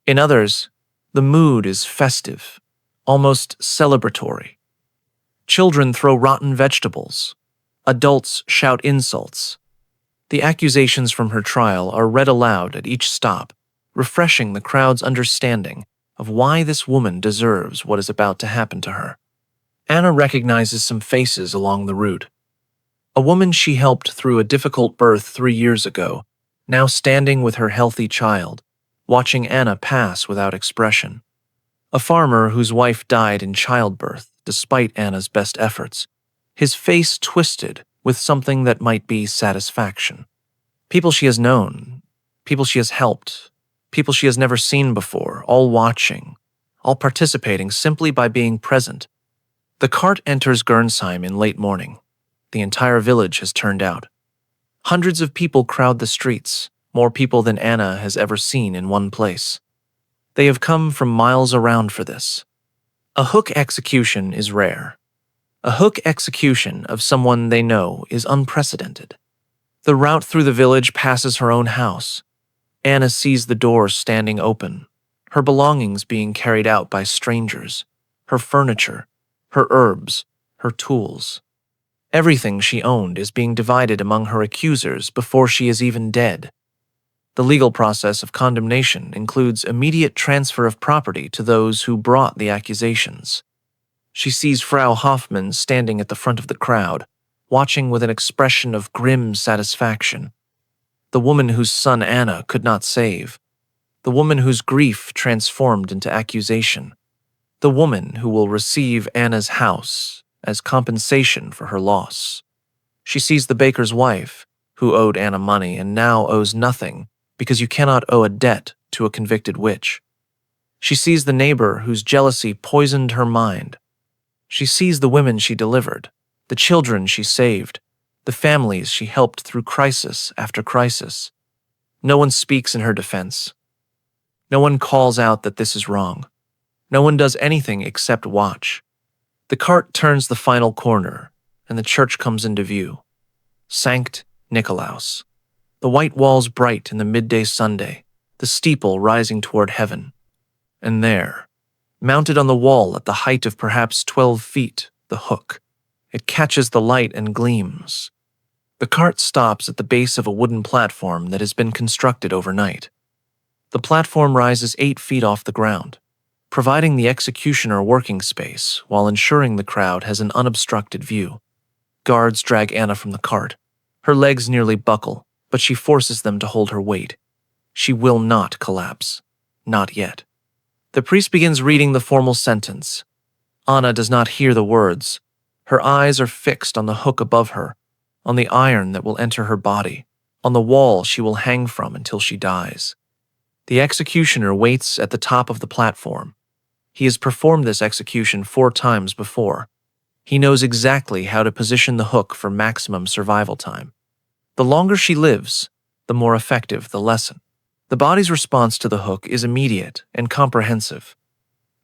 In others, the mood is festive, almost celebratory. Children throw rotten vegetables. Adults shout insults. The accusations from her trial are read aloud at each stop, refreshing the crowd's understanding of why this woman deserves what is about to happen to her. Anna recognizes some faces along the route. A woman she helped through a difficult birth 3 years ago, now standing with her healthy child, watching Anna pass without expression. A farmer whose wife died in childbirth, despite Anna's best efforts, his face twisted with something that might be satisfaction. People she has known, people she has helped, people she has never seen before, all watching, all participating simply by being present. The cart enters Gernsheim in late morning. The entire village has turned out. Hundreds of people crowd the streets, more people than Anna has ever seen in one place. They have come from miles around for this. A hook execution is rare. A hook execution of someone they know is unprecedented. The route through the village passes her own house. Anna sees the door standing open, her belongings being carried out by strangers, her furniture, her herbs, her tools. Everything she owned is being divided among her accusers before she is even dead. The legal process of condemnation includes immediate transfer of property to those who brought the accusations. She sees Frau Hoffmann standing at the front of the crowd, watching with an expression of grim satisfaction. The woman whose son Anna could not save. The woman whose grief transformed into accusation. The woman who will receive Anna's house as compensation for her loss. She sees the baker's wife, who owed Anna money and now owes nothing because you cannot owe a debt to a convicted witch. She sees the neighbor whose jealousy poisoned her mind. She sees the women she delivered, the children she saved, the families she helped through crisis after crisis. No one speaks in her defense. No one calls out that this is wrong. No one does anything except watch. The cart turns the final corner, and the church comes into view. Sankt Nikolaus. The white walls bright in the midday Sunday, the steeple rising toward heaven. And there, mounted on the wall at the height of perhaps 12 feet, the hook. It catches the light and gleams. The cart stops at the base of a wooden platform that has been constructed overnight. The platform rises 8 feet off the ground, providing the executioner working space while ensuring the crowd has an unobstructed view. Guards drag Anna from the cart. Her legs nearly buckle, but she forces them to hold her weight. She will not collapse. Not yet. The priest begins reading the formal sentence. Anna does not hear the words. Her eyes are fixed on the hook above her, on the iron that will enter her body, on the wall she will hang from until she dies. The executioner waits at the top of the platform. He has performed this execution 4 times before. He knows exactly how to position the hook for maximum survival time. The longer she lives, the more effective the lesson. The body's response to the hook is immediate and comprehensive.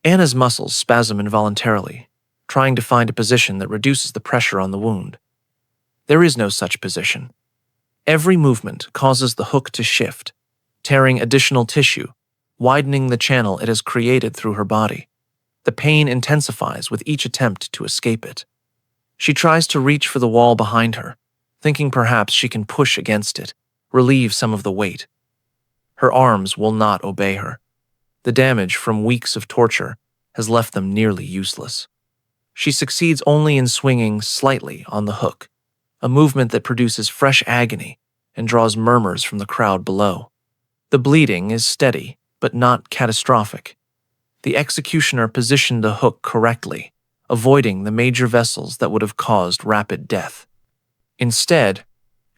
Anna's muscles spasm involuntarily, trying to find a position that reduces the pressure on the wound. There is no such position. Every movement causes the hook to shift, tearing additional tissue, widening the channel it has created through her body. The pain intensifies with each attempt to escape it. She tries to reach for the wall behind her, thinking perhaps she can push against it, relieve some of the weight. Her arms will not obey her. The damage from weeks of torture has left them nearly useless. She succeeds only in swinging slightly on the hook, a movement that produces fresh agony and draws murmurs from the crowd below. The bleeding is steady, but not catastrophic. The executioner positioned the hook correctly, avoiding the major vessels that would have caused rapid death. Instead,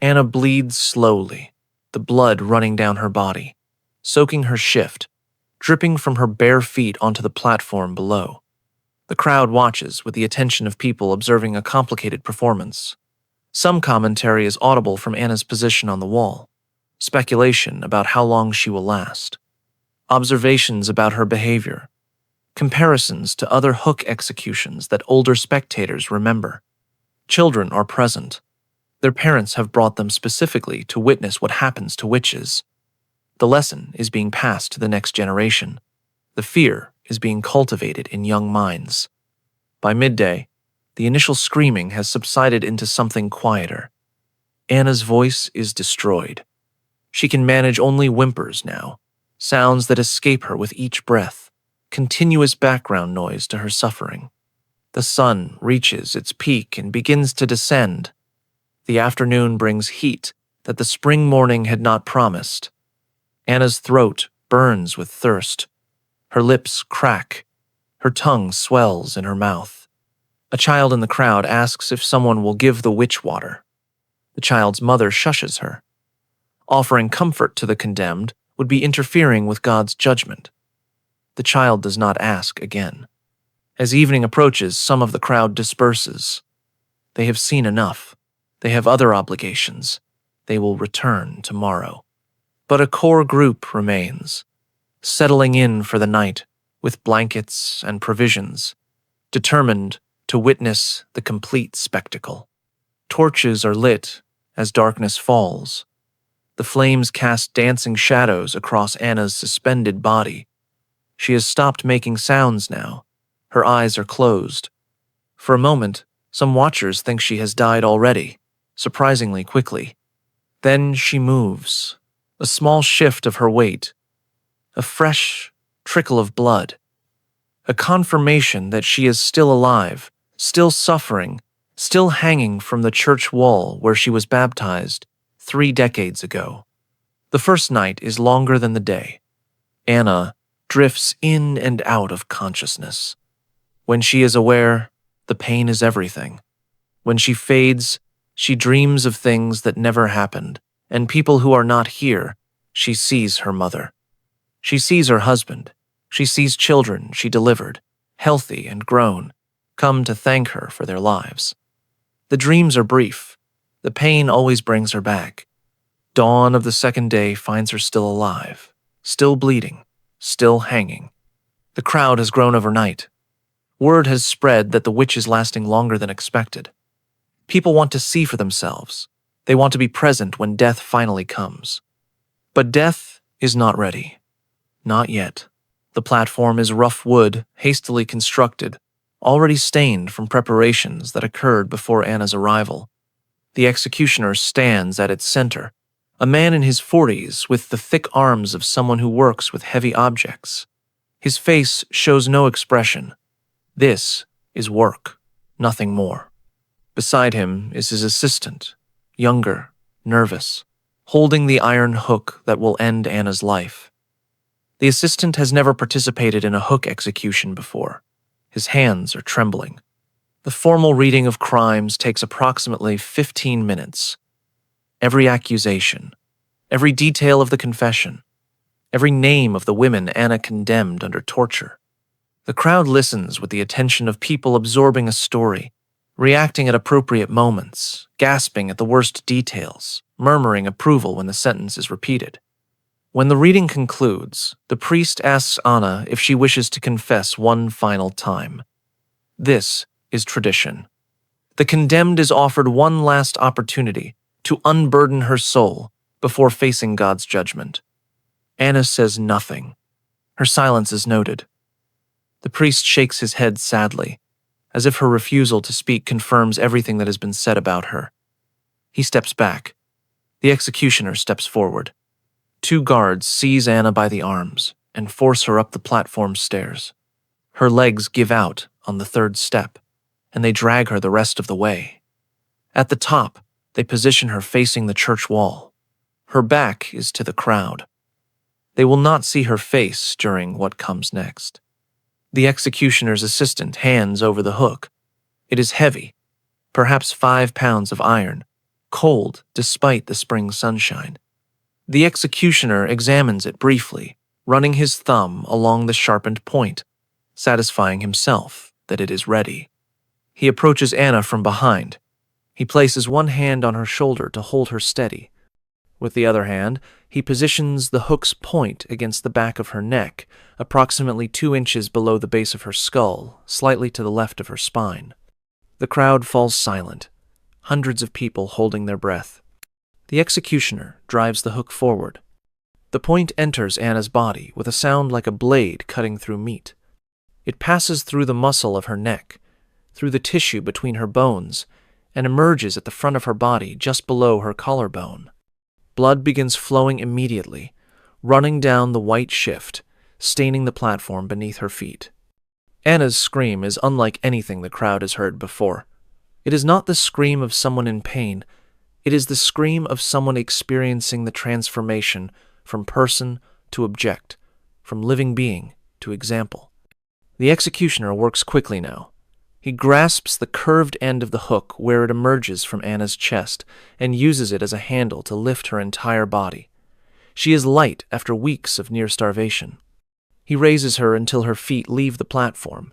Anna bleeds slowly, the blood running down her body, soaking her shift, dripping from her bare feet onto the platform below. The crowd watches with the attention of people observing a complicated performance. Some commentary is audible from Anna's position on the wall, speculation about how long she will last, observations about her behavior, comparisons to other hook executions that older spectators remember. Children are present. Their parents have brought them specifically to witness what happens to witches. The lesson is being passed to the next generation. The fear is being cultivated in young minds. By midday, the initial screaming has subsided into something quieter. Anna's voice is destroyed. She can manage only whimpers now, sounds that escape her with each breath, continuous background noise to her suffering. The sun reaches its peak and begins to descend. The afternoon brings heat that the spring morning had not promised. Anna's throat burns with thirst. Her lips crack. Her tongue swells in her mouth. A child in the crowd asks if someone will give the witch water. The child's mother shushes her. Offering comfort to the condemned would be interfering with God's judgment. The child does not ask again. As evening approaches, some of the crowd disperses. They have seen enough. They have other obligations. They will return tomorrow. But a core group remains, settling in for the night with blankets and provisions, determined to witness the complete spectacle. Torches are lit as darkness falls. The flames cast dancing shadows across Anna's suspended body. She has stopped making sounds now. Her eyes are closed. For a moment, some watchers think she has died already, surprisingly quickly. Then she moves, a small shift of her weight, a fresh trickle of blood, a confirmation that she is still alive, still suffering, still hanging from the church wall where she was baptized 3 decades ago. The first night is longer than the day. Anna drifts in and out of consciousness. When she is aware, the pain is everything. When she fades, she dreams of things that never happened, and people who are not here. She sees her mother. She sees her husband. She sees children she delivered, healthy and grown, come to thank her for their lives. The dreams are brief. The pain always brings her back. Dawn of the second day finds her still alive, still bleeding, still hanging. The crowd has grown overnight. Word has spread that the witch is lasting longer than expected. People want to see for themselves. They want to be present when death finally comes. But death is not ready. Not yet. The platform is rough wood, hastily constructed, already stained from preparations that occurred before Anna's arrival. The executioner stands at its center, a man in his 40s with the thick arms of someone who works with heavy objects. His face shows no expression. This is work, nothing more. Beside him is his assistant, younger, nervous, holding the iron hook that will end Anna's life. The assistant has never participated in a hook execution before. His hands are trembling. The formal reading of crimes takes approximately 15 minutes. Every accusation, every detail of the confession, every name of the women Anna condemned under torture. The crowd listens with the attention of people absorbing a story, reacting at appropriate moments, gasping at the worst details, murmuring approval when the sentence is repeated. When the reading concludes, the priest asks Anna if she wishes to confess one final time. This is tradition. The condemned is offered one last opportunity to unburden her soul before facing God's judgment. Anna says nothing. Her silence is noted. The priest shakes his head sadly, as if her refusal to speak confirms everything that has been said about her. He steps back. The executioner steps forward. 2 guards seize Anna by the arms and force her up the platform stairs. Her legs give out on the 3rd step, and they drag her the rest of the way. At the top, they position her facing the church wall. Her back is to the crowd. They will not see her face during what comes next. The executioner's assistant hands over the hook. It is heavy, perhaps 5 pounds of iron, cold despite the spring sunshine. The executioner examines it briefly, running his thumb along the sharpened point, satisfying himself that it is ready. He approaches Anna from behind. He places one hand on her shoulder to hold her steady. With the other hand, he positions the hook's point against the back of her neck, approximately 2 inches below the base of her skull, slightly to the left of her spine. The crowd falls silent, hundreds of people holding their breath. The executioner drives the hook forward. The point enters Anna's body with a sound like a blade cutting through meat. It passes through the muscle of her neck, through the tissue between her bones, and emerges at the front of her body just below her collarbone. Blood begins flowing immediately, running down the white shift, staining the platform beneath her feet. Anna's scream is unlike anything the crowd has heard before. It is not the scream of someone in pain. It is the scream of someone experiencing the transformation from person to object, from living being to example. The executioner works quickly now. He grasps the curved end of the hook where it emerges from Anna's chest and uses it as a handle to lift her entire body. She is light after weeks of near starvation. He raises her until her feet leave the platform,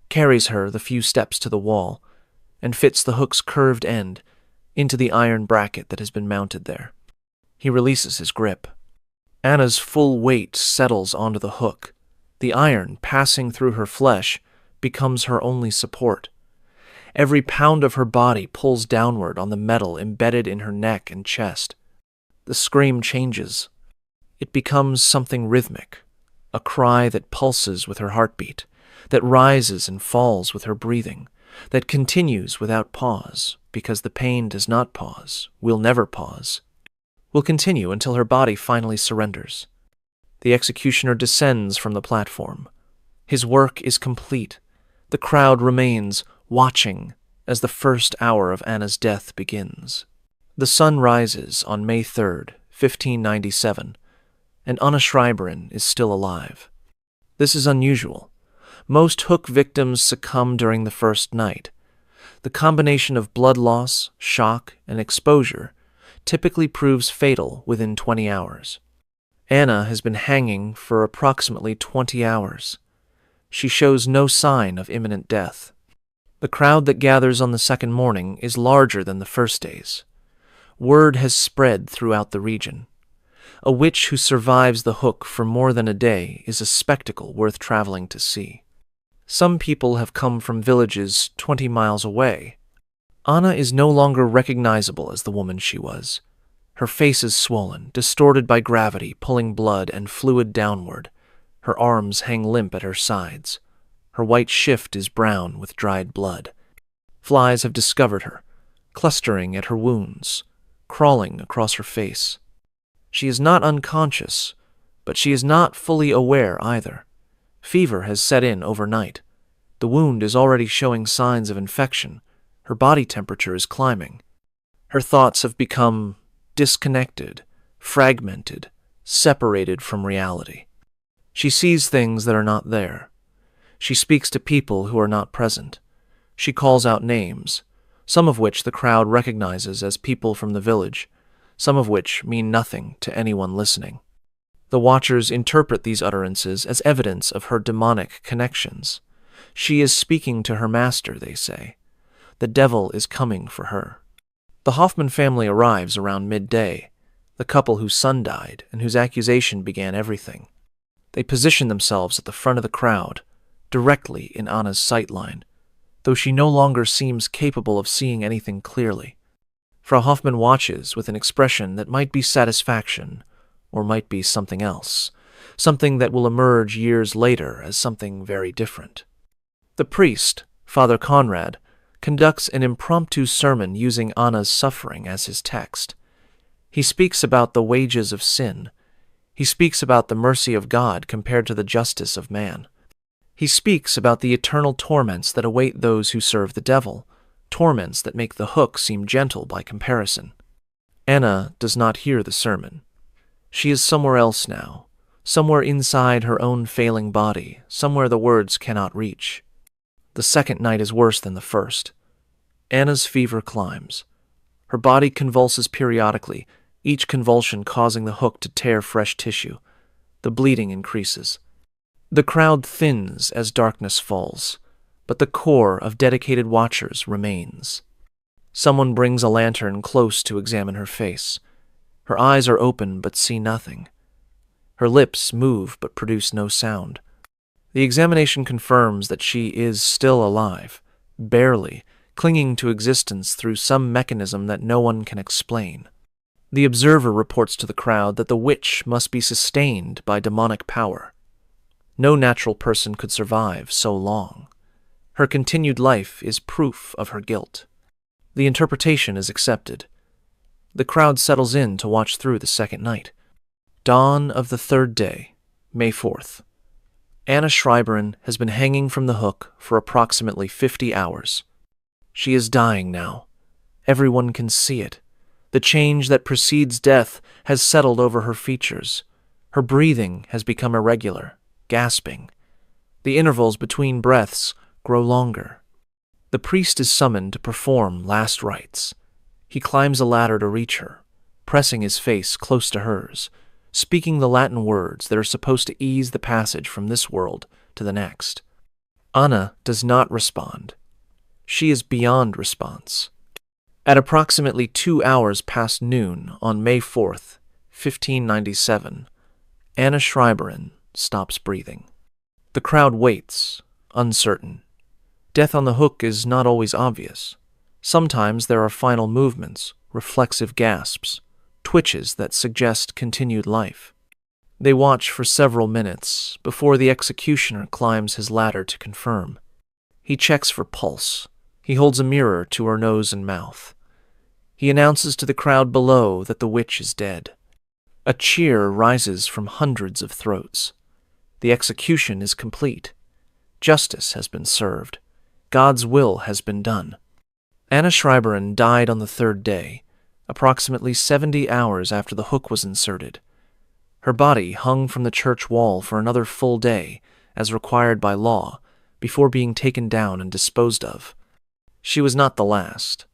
carries her the few steps to the wall, and fits the hook's curved end into the iron bracket that has been mounted there. He releases his grip. Anna's full weight settles onto the hook. The iron, passing through her flesh, becomes her only support. Every pound of her body pulls downward on the metal embedded in her neck and chest. The scream changes. It becomes something rhythmic, a cry that pulses with her heartbeat, that rises and falls with her breathing, that continues without pause, because the pain does not pause, will never pause, will continue until her body finally surrenders. The executioner descends from the platform. His work is complete. The crowd remains, watching, as the first hour of Anna's death begins. The sun rises on May 3rd, 1597, and Anna Schreiberin is still alive. This is unusual. Most hook victims succumb during the first night. The combination of blood loss, shock, and exposure typically proves fatal within 20 hours. Anna has been hanging for approximately 20 hours. She shows no sign of imminent death. The crowd that gathers on the second morning is larger than the first day's. Word has spread throughout the region. A witch who survives the hook for more than a day is a spectacle worth traveling to see. Some people have come from villages 20 miles away. Anna is no longer recognizable as the woman she was. Her face is swollen, distorted by gravity, pulling blood and fluid downward. Her arms hang limp at her sides. Her white shift is brown with dried blood. Flies have discovered her, clustering at her wounds, crawling across her face. She is not unconscious, but she is not fully aware either. Fever has set in overnight. The wound is already showing signs of infection. Her body temperature is climbing. Her thoughts have become disconnected, fragmented, separated from reality. She sees things that are not there. She speaks to people who are not present. She calls out names, some of which the crowd recognizes as people from the village, some of which mean nothing to anyone listening. The watchers interpret these utterances as evidence of her demonic connections. She is speaking to her master, they say. The devil is coming for her. The Hoffman family arrives around midday, the couple whose son died and whose accusation began everything. They position themselves at the front of the crowd, directly in Anna's sightline, though she no longer seems capable of seeing anything clearly. Frau Hoffman watches with an expression that might be satisfaction, or might be something else, something that will emerge years later as something very different. The priest, Father Conrad, conducts an impromptu sermon using Anna's suffering as his text. He speaks about the wages of sin. He speaks about the mercy of God compared to the justice of man. He speaks about the eternal torments that await those who serve the devil, torments that make the hook seem gentle by comparison. Anna does not hear the sermon. She is somewhere else now, somewhere inside her own failing body, somewhere the words cannot reach. The second night is worse than the first. Anna's fever climbs. Her body convulses periodically, each convulsion causing the hook to tear fresh tissue. The bleeding increases. The crowd thins as darkness falls, but the core of dedicated watchers remains. Someone brings a lantern close to examine her face. Her eyes are open but see nothing. Her lips move but produce no sound. The examination confirms that she is still alive, barely, clinging to existence through some mechanism that no one can explain. The observer reports to the crowd that the witch must be sustained by demonic power. No natural person could survive so long. Her continued life is proof of her guilt. The interpretation is accepted. The crowd settles in to watch through the second night. Dawn of the third day, May 4th. Anna Schreiberin has been hanging from the hook for approximately 50 hours. She is dying now. Everyone can see it. The change that precedes death has settled over her features. Her breathing has become irregular, gasping. The intervals between breaths grow longer. The priest is summoned to perform last rites. He climbs a ladder to reach her, pressing his face close to hers, speaking the Latin words that are supposed to ease the passage from this world to the next. Anna does not respond. She is beyond response. At approximately 2 hours past noon on May 4th, 1597, Anna Schreiberin stops breathing. The crowd waits, uncertain. Death on the hook is not always obvious. Sometimes there are final movements, reflexive gasps, twitches that suggest continued life. They watch for several minutes before the executioner climbs his ladder to confirm. He checks for pulse. He holds a mirror to her nose and mouth. He announces to the crowd below that the witch is dead. A cheer rises from hundreds of throats. The execution is complete. Justice has been served. God's will has been done. Anna Schreiberin died on the third day, approximately 70 hours after the hook was inserted. Her body hung from the church wall for another full day, as required by law, before being taken down and disposed of. She was not the last.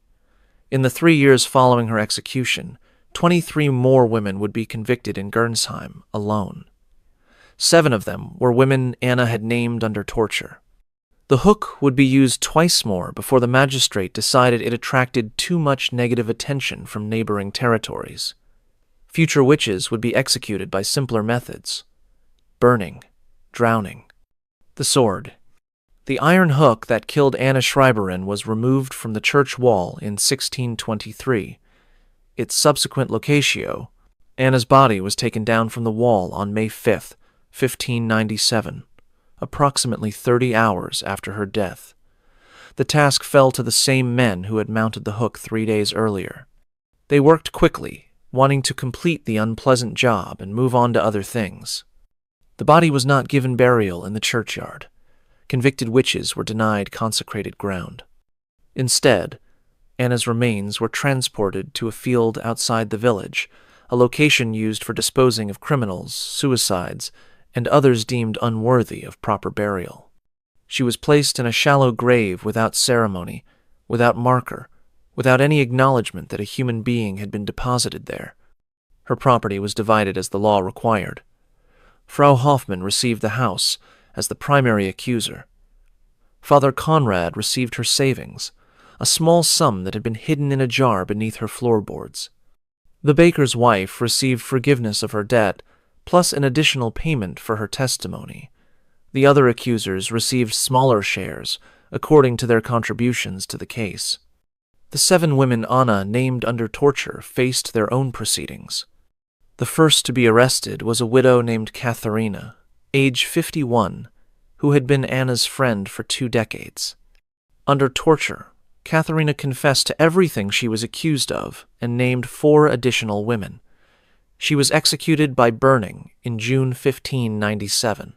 In the 3 years following her execution, 23 more women would be convicted in Gernsheim alone. 7 of them were women Anna had named under torture. The hook would be used twice more before the magistrate decided it attracted too much negative attention from neighboring territories. Future witches would be executed by simpler methods: burning, drowning. The sword. The iron hook that killed Anna Schreiberin was removed from the church wall in 1623. Its subsequent locatio, Anna's body was taken down from the wall on May 5, 1597, approximately 30 hours after her death. The task fell to the same men who had mounted the hook 3 days earlier. They worked quickly, wanting to complete the unpleasant job and move on to other things. The body was not given burial in the churchyard. Convicted witches were denied consecrated ground. Instead, Anna's remains were transported to a field outside the village, a location used for disposing of criminals, suicides, and others deemed unworthy of proper burial. She was placed in a shallow grave without ceremony, without marker, without any acknowledgement that a human being had been deposited there. Her property was divided as the law required. Frau Hoffmann received the house as the primary accuser. Father Conrad received her savings, a small sum that had been hidden in a jar beneath her floorboards. The baker's wife received forgiveness of her debt, plus an additional payment for her testimony. The other accusers received smaller shares, according to their contributions to the case. The 7 women Anna named under torture faced their own proceedings. The first to be arrested was a widow named Katharina, age 51, who had been Anna's friend for 2 decades. Under torture, Katharina confessed to everything she was accused of and named 4 additional women. She was executed by burning in June 1597.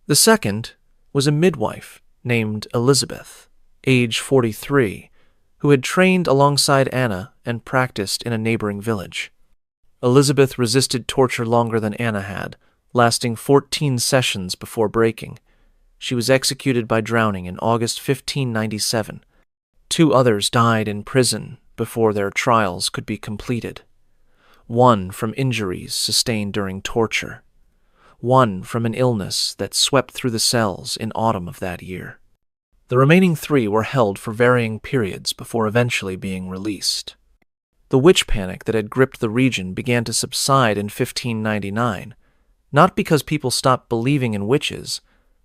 The second was a midwife named Elizabeth, age 43, who had trained alongside Anna and practiced in a neighboring village. Elizabeth resisted torture longer than Anna had, lasting 14 sessions before breaking. She was executed by drowning in August 1597. 2 others died in prison before their trials could be completed. 1 from injuries sustained during torture. 1 from an illness that swept through the cells in autumn of that year. The remaining 3 were held for varying periods before eventually being released. The witch panic that had gripped the region began to subside in 1599, not because people stopped believing in witches,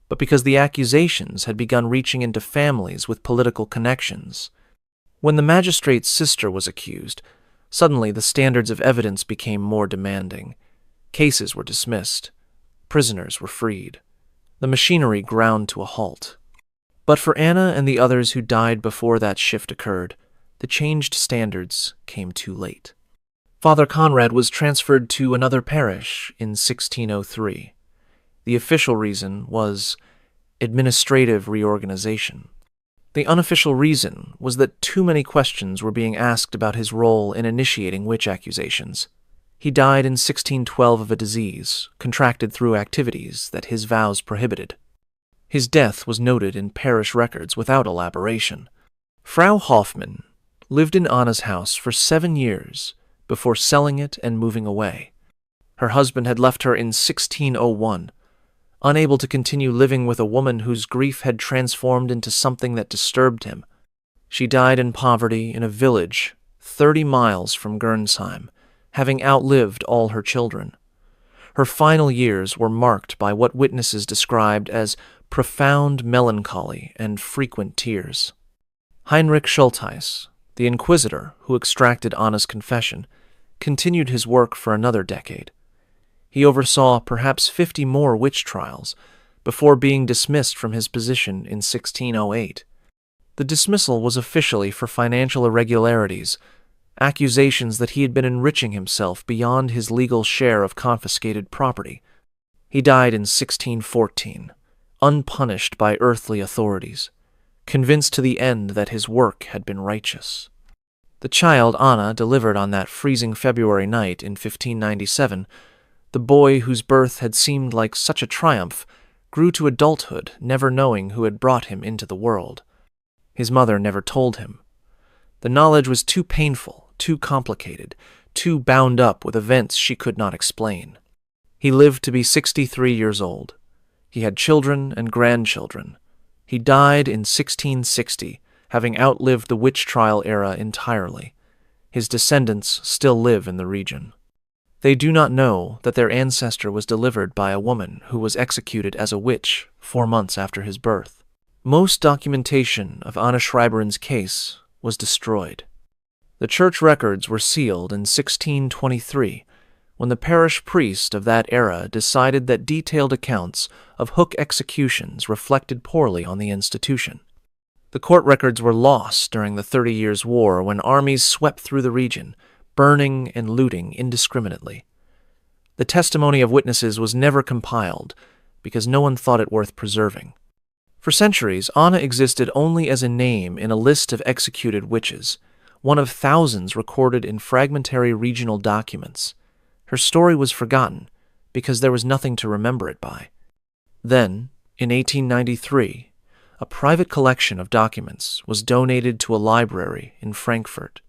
but because the accusations had begun reaching into families with political connections. When the magistrate's sister was accused, suddenly the standards of evidence became more demanding. Cases were dismissed. Prisoners were freed. The machinery ground to a halt. But for Anna and the others who died before that shift occurred, the changed standards came too late. Father Conrad was transferred to another parish in 1603. The official reason was administrative reorganization. The unofficial reason was that too many questions were being asked about his role in initiating witch accusations. He died in 1612 of a disease, contracted through activities that his vows prohibited. His death was noted in parish records without elaboration. Frau Hoffmann lived in Anna's house for 7 years before selling it and moving away. Her husband had left her in 1601, unable to continue living with a woman whose grief had transformed into something that disturbed him. She died in poverty in a village 30 miles from Gernsheim, having outlived all her children. Her final years were marked by what witnesses described as profound melancholy and frequent tears. Heinrich Schultheis, the inquisitor who extracted Anna's confession, continued his work for another decade. He oversaw perhaps 50 more witch trials before being dismissed from his position in 1608. The dismissal was officially for financial irregularities, accusations that he had been enriching himself beyond his legal share of confiscated property. He died in 1614, unpunished by earthly authorities, convinced to the end that his work had been righteous. The child Anna delivered on that freezing February night in 1597, the boy whose birth had seemed like such a triumph, grew to adulthood, never knowing who had brought him into the world. His mother never told him. The knowledge was too painful, too complicated, too bound up with events she could not explain. He lived to be 63 years old. He had children and grandchildren, He died in 1660, having outlived the witch trial era entirely. His descendants still live in the region. They do not know that their ancestor was delivered by a woman who was executed as a witch 4 months after his birth. Most documentation of Anna Schreiberen's case was destroyed. The church records were sealed in 1623, when the parish priest of that era decided that detailed accounts of hook executions reflected poorly on the institution. The court records were lost during the 30 Years' War when armies swept through the region, burning and looting indiscriminately. The testimony of witnesses was never compiled because no one thought it worth preserving. For centuries, Anna existed only as a name in a list of executed witches, one of thousands recorded in fragmentary regional documents. Her story was forgotten because there was nothing to remember it by. Then, in 1893, a private collection of documents was donated to a library in Frankfurt.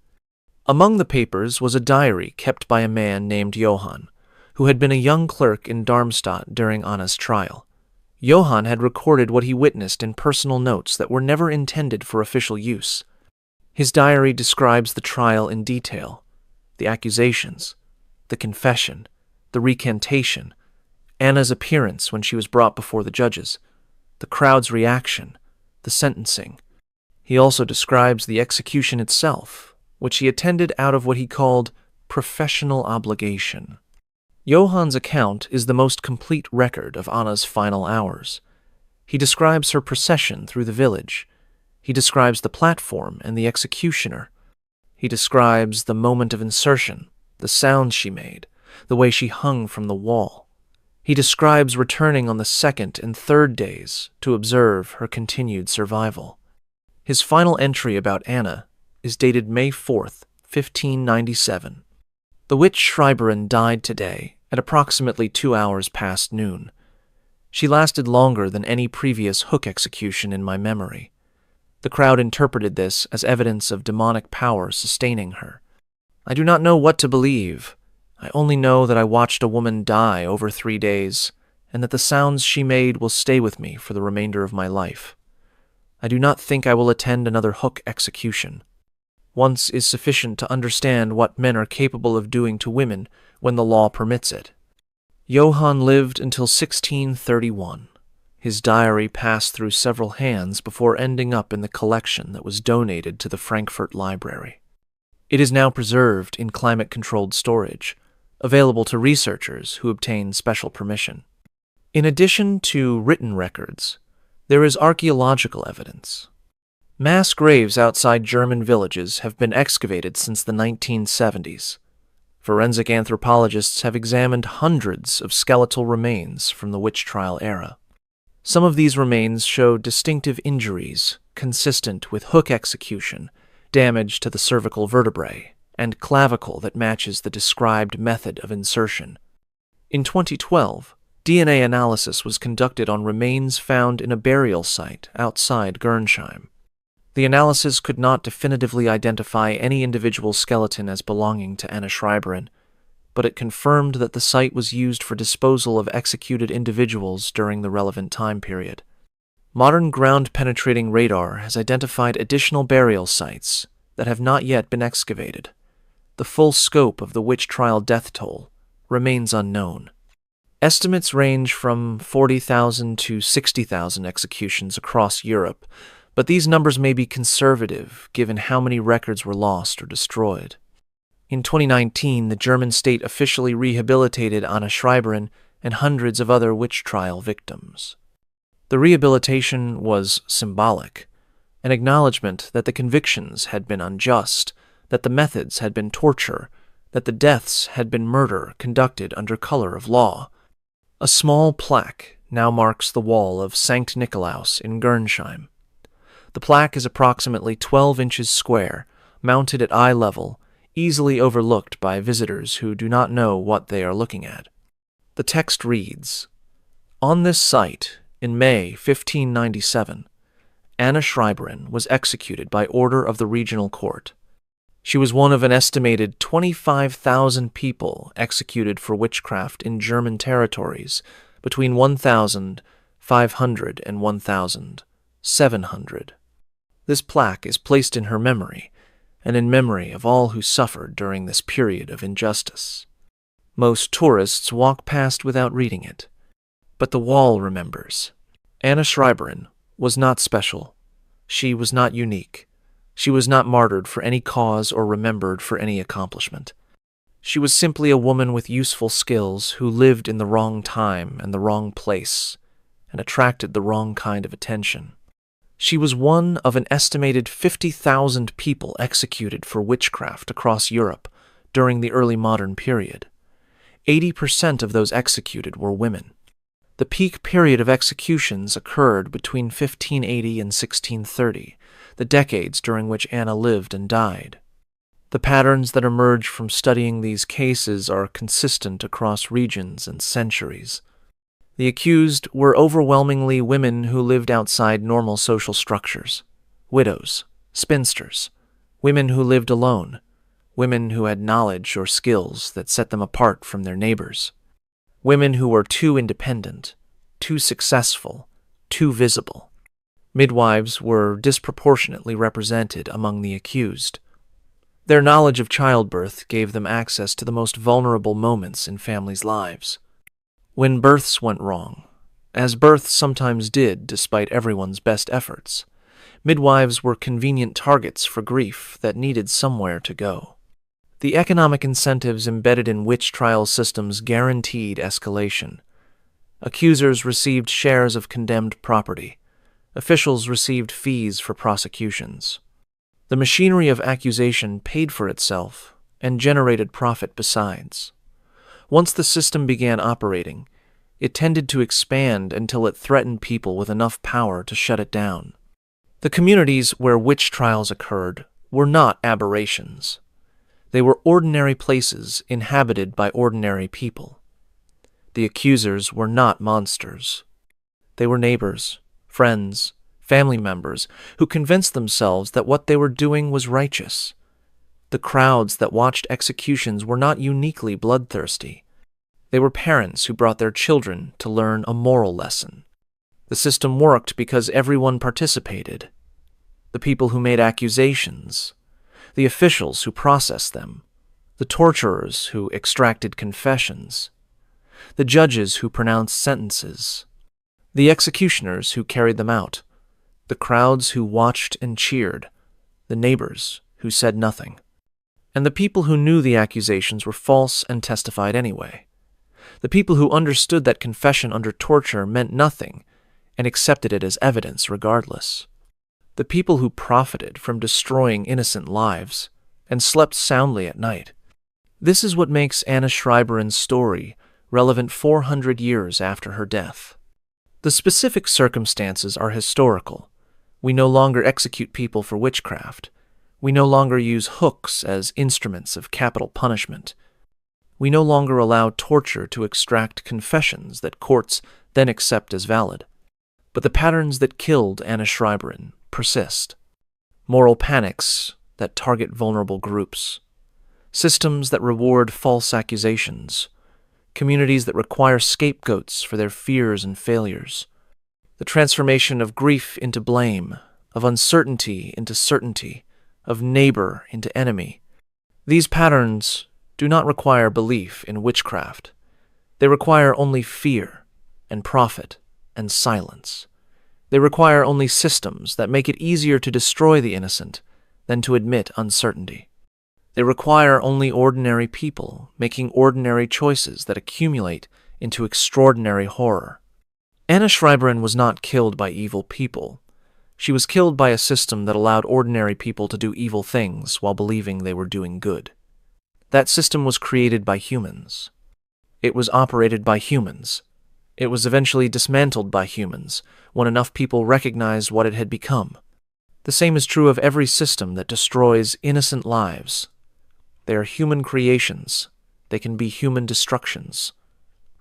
Among the papers was a diary kept by a man named Johann, who had been a young clerk in Darmstadt during Anna's trial. Johann had recorded what he witnessed in personal notes that were never intended for official use. His diary describes the trial in detail, the accusations, the confession, the recantation, Anna's appearance when she was brought before the judges, the crowd's reaction, the sentencing. He also describes the execution itself, which he attended out of what he called professional obligation. Johann's account is the most complete record of Anna's final hours. He describes her procession through the village. He describes the platform and the executioner. He describes the moment of insertion, the sounds she made, the way she hung from the wall. He describes returning on the 2nd and 3rd days to observe her continued survival. His final entry about Anna is dated May 4th, 1597. The witch Schreiberen died today at approximately 2 hours past noon. She lasted longer than any previous hook execution in my memory. The crowd interpreted this as evidence of demonic power sustaining her. I do not know what to believe. I only know that I watched a woman die over 3 days, and that the sounds she made will stay with me for the remainder of my life. I do not think I will attend another hook execution. Once is sufficient to understand what men are capable of doing to women when the law permits it. Johann lived until 1631. His diary passed through several hands before ending up in the collection that was donated to the Frankfurt Library. It is now preserved in climate-controlled storage, available to researchers who obtain special permission. In addition to written records, there is archaeological evidence. Mass graves outside German villages have been excavated since the 1970s. Forensic anthropologists have examined hundreds of skeletal remains from the witch trial era. Some of these remains show distinctive injuries consistent with hook execution, damage to the cervical vertebrae, and clavicle that matches the described method of insertion. In 2012, DNA analysis was conducted on remains found in a burial site outside Gruesome. The analysis could not definitively identify any individual skeleton as belonging to Anna Schreiberen, but it confirmed that the site was used for disposal of executed individuals during the relevant time period. Modern ground-penetrating radar has identified additional burial sites that have not yet been excavated. The full scope of the witch trial death toll remains unknown. Estimates range from 40,000 to 60,000 executions across Europe, but these numbers may be conservative given how many records were lost or destroyed. In 2019, the German state officially rehabilitated Anna Schreiberen and hundreds of other witch trial victims. The rehabilitation was symbolic, an acknowledgement that the convictions had been unjust, that the methods had been torture, that the deaths had been murder conducted under color of law. A small plaque now marks the wall of St. Nikolaus in Gruesome. The plaque is approximately 12 inches square, mounted at eye level, easily overlooked by visitors who do not know what they are looking at. The text reads, "On this site, in May 1597, Anna Schreiberen was executed by order of the regional court. She was one of an estimated 25,000 people executed for witchcraft in German territories between 1,500 and 1,000 700. This plaque is placed in her memory, and in memory of all who suffered during this period of injustice. Most tourists walk past without reading it, but the wall remembers. Anna Schreiberin was not special. She was not unique. She was not martyred for any cause or remembered for any accomplishment. She was simply a woman with useful skills who lived in the wrong time and the wrong place and attracted the wrong kind of attention. She was one of an estimated 50,000 people executed for witchcraft across Europe during the early modern period. 80% of those executed were women. The peak period of executions occurred between 1580 and 1630, the decades during which Anna lived and died. The patterns that emerge from studying these cases are consistent across regions and centuries. The accused were overwhelmingly women who lived outside normal social structures. Widows, spinsters, women who lived alone, women who had knowledge or skills that set them apart from their neighbors, women who were too independent, too successful, too visible. Midwives were disproportionately represented among the accused. Their knowledge of childbirth gave them access to the most vulnerable moments in families' lives. When births went wrong, as births sometimes did despite everyone's best efforts, midwives were convenient targets for grief that needed somewhere to go. The economic incentives embedded in witch trial systems guaranteed escalation. Accusers received shares of condemned property. Officials received fees for prosecutions. The machinery of accusation paid for itself and generated profit besides. Once the system began operating, it tended to expand until it threatened people with enough power to shut it down. The communities where witch trials occurred were not aberrations. They were ordinary places inhabited by ordinary people. The accusers were not monsters. They were neighbors, friends, family members who convinced themselves that what they were doing was righteous. The crowds that watched executions were not uniquely bloodthirsty. They were parents who brought their children to learn a moral lesson. The system worked because everyone participated. The people who made accusations, the officials who processed them, the torturers who extracted confessions, the judges who pronounced sentences, the executioners who carried them out, the crowds who watched and cheered, the neighbors who said nothing, and the people who knew the accusations were false and testified anyway. The people who understood that confession under torture meant nothing and accepted it as evidence regardless. The people who profited from destroying innocent lives and slept soundly at night. This is what makes Anna Schreiberin's story relevant 400 years after her death. The specific circumstances are historical. We no longer execute people for witchcraft. We no longer use hooks as instruments of capital punishment. We no longer allow torture to extract confessions that courts then accept as valid. But the patterns that killed Anna Schreiberin persist. Moral panics that target vulnerable groups. Systems that reward false accusations. Communities that require scapegoats for their fears and failures. The transformation of grief into blame, of uncertainty into certainty, of neighbor into enemy. These patterns do not require belief in witchcraft. They require only fear and profit and silence. They require only systems that make it easier to destroy the innocent than to admit uncertainty. They require only ordinary people making ordinary choices that accumulate into extraordinary horror. Anna Schreiberin was not killed by evil people. She was killed by a system that allowed ordinary people to do evil things while believing they were doing good. That system was created by humans. It was operated by humans. It was eventually dismantled by humans when enough people recognized what it had become. The same is true of every system that destroys innocent lives. They are human creations. They can be human destructions.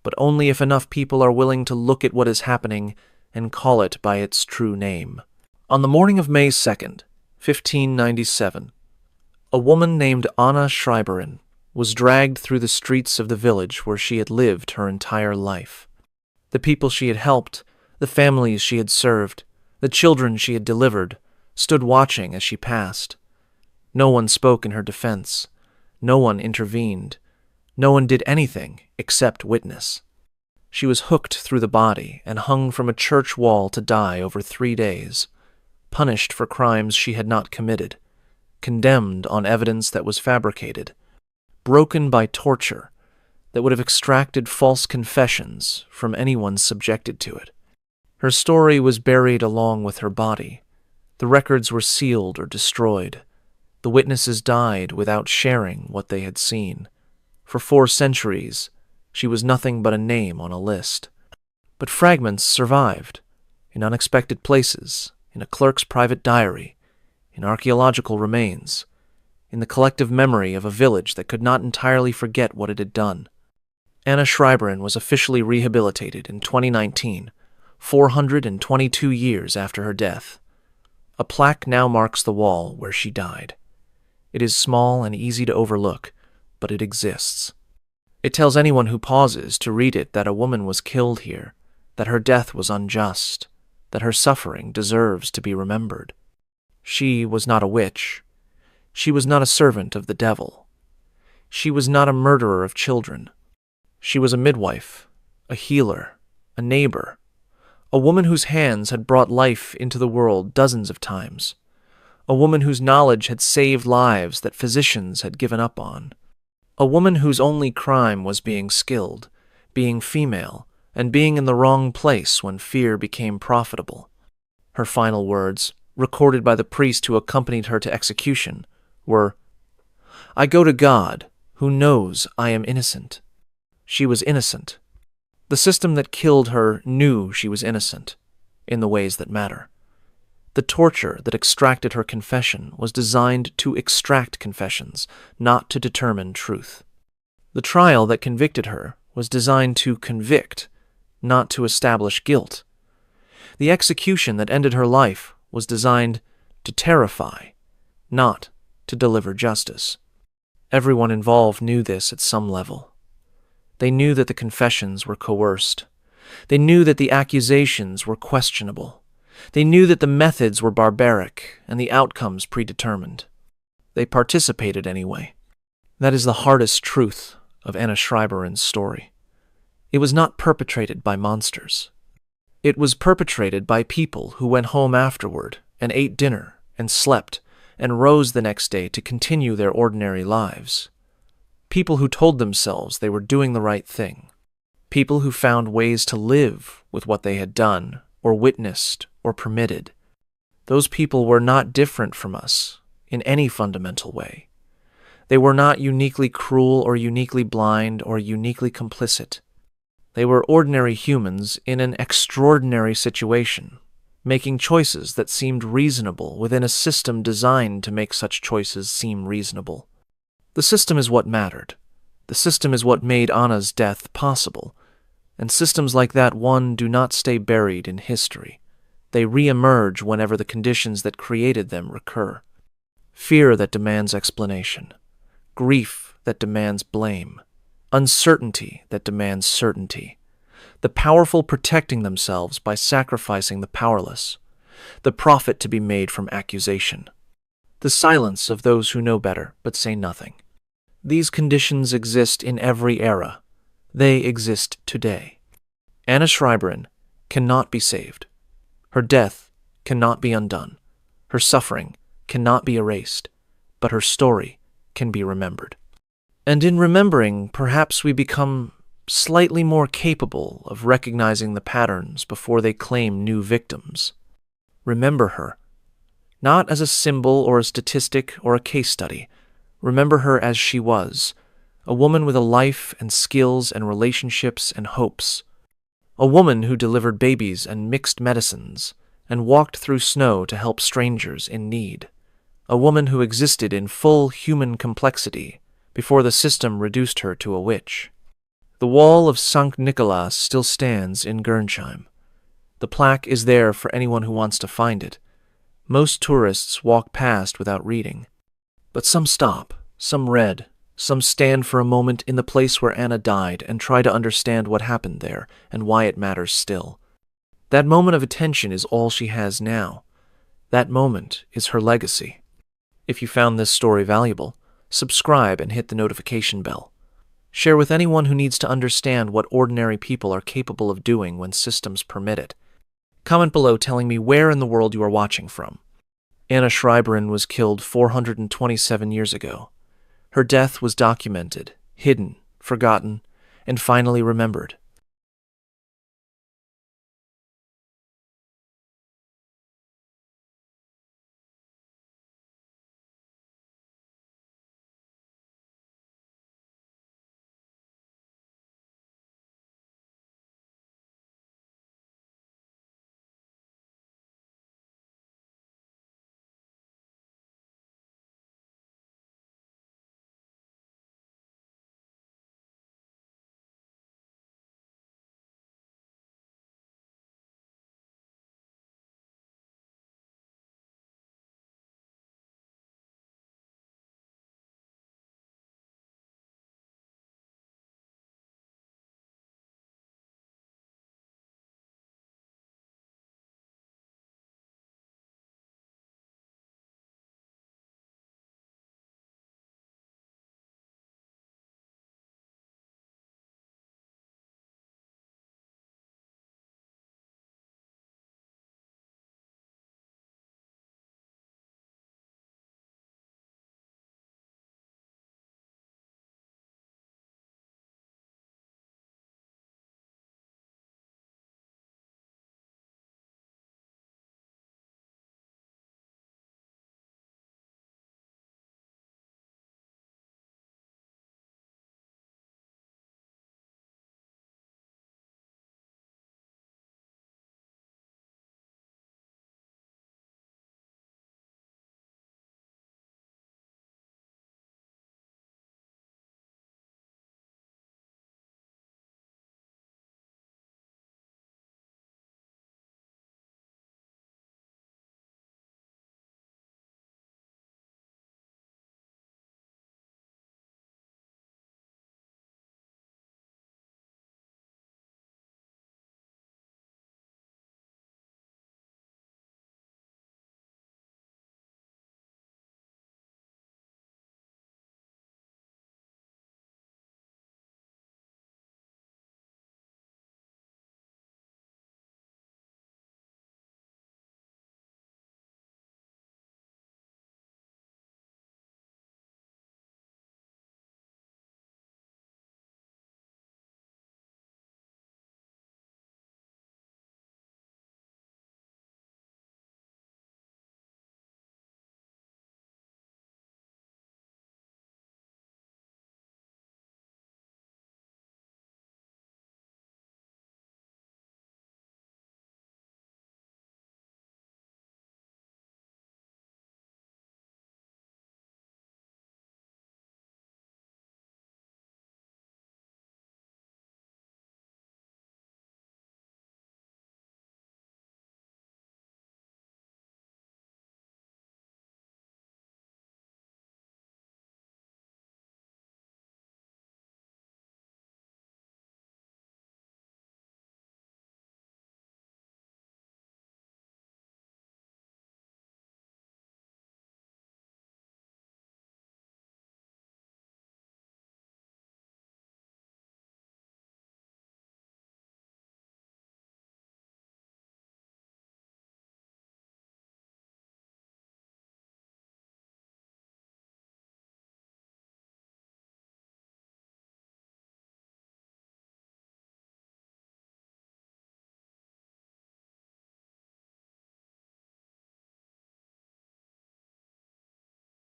But only if enough people are willing to look at what is happening and call it by its true name. On the morning of May 2nd, 1597, a woman named Anna Schreiberin was dragged through the streets of the village where she had lived her entire life. The people she had helped, the families she had served, The children she had delivered stood watching as she passed. No one spoke in her defense. No one intervened. No one did anything except witness. She was hooked through the body and hung from a church wall to die over 3 days, punished for crimes she had not committed, condemned on evidence that was fabricated, broken by torture that would have extracted false confessions from anyone subjected to it. Her story was buried along with her body. The records were sealed or destroyed. The witnesses died without sharing what they had seen. For 4 centuries, she was nothing but a name on a list. But fragments survived, in unexpected places, in a clerk's private diary, in archaeological remains, in the collective memory of a village that could not entirely forget what it had done. Anna Schreiberin was officially rehabilitated in 2019, 422 years after her death. A plaque now marks the wall where she died. It is small and easy to overlook, but it exists. It tells anyone who pauses to read it that a woman was killed here, that her death was unjust, that her suffering deserves to be remembered. She was not a witch. She was not a servant of the devil. She was not a murderer of children. She was a midwife, a healer, a neighbor, a woman whose hands had brought life into the world dozens of times, a woman whose knowledge had saved lives that physicians had given up on, a woman whose only crime was being skilled, being female, and being in the wrong place when fear became profitable. Her final words, recorded by the priest who accompanied her to execution, were, "I go to God, who knows I am innocent." She was innocent. The system that killed her knew she was innocent, in the ways that matter. The torture that extracted her confession was designed to extract confessions, not to determine truth. The trial that convicted her was designed to convict, not to establish guilt. The execution that ended her life was designed to terrify, not to deliver justice. Everyone involved knew this at some level. They knew that the confessions were coerced. They knew that the accusations were questionable. They knew that the methods were barbaric and the outcomes predetermined. They participated anyway. That is the hardest truth of Anna Schreiberin's story. It was not perpetrated by monsters. It was perpetrated by people who went home afterward and ate dinner and slept and rose the next day to continue their ordinary lives. People who told themselves they were doing the right thing. People who found ways to live with what they had done or witnessed or permitted. Those people were not different from us in any fundamental way. They were not uniquely cruel or uniquely blind or uniquely complicit. They were ordinary humans in an extraordinary situation, making choices that seemed reasonable within a system designed to make such choices seem reasonable. The system is what mattered. The system is what made Anna's death possible. And systems like that one do not stay buried in history. They re-emerge whenever the conditions that created them recur. Fear that demands explanation. Grief that demands blame. Uncertainty that demands certainty. The powerful protecting themselves by sacrificing the powerless. The profit to be made from accusation. The silence of those who know better but say nothing. These conditions exist in every era. They exist today. Anna Schreiberin cannot be saved. Her death cannot be undone. Her suffering cannot be erased. But her story can be remembered. And in remembering, perhaps we become slightly more capable of recognizing the patterns before they claim new victims. Remember her, not as a symbol or a statistic or a case study. Remember her as she was, a woman with a life and skills and relationships and hopes. A woman who delivered babies and mixed medicines and walked through snow to help strangers in need. A woman who existed in full human complexity before the system reduced her to a witch. The wall of St. Nicholas still stands in Gernsheim. The plaque is there for anyone who wants to find it. Most tourists walk past without reading. But some stop, some read, some stand for a moment in the place where Anna died and try to understand what happened there and why it matters still. That moment of attention is all she has now. That moment is her legacy. If you found this story valuable, subscribe and hit the notification bell. Share with anyone who needs to understand what ordinary people are capable of doing when systems permit it. Comment below telling me where in the world you are watching from. Anna Schreiberin was killed 427 years ago. Her death was documented, hidden, forgotten, and finally remembered.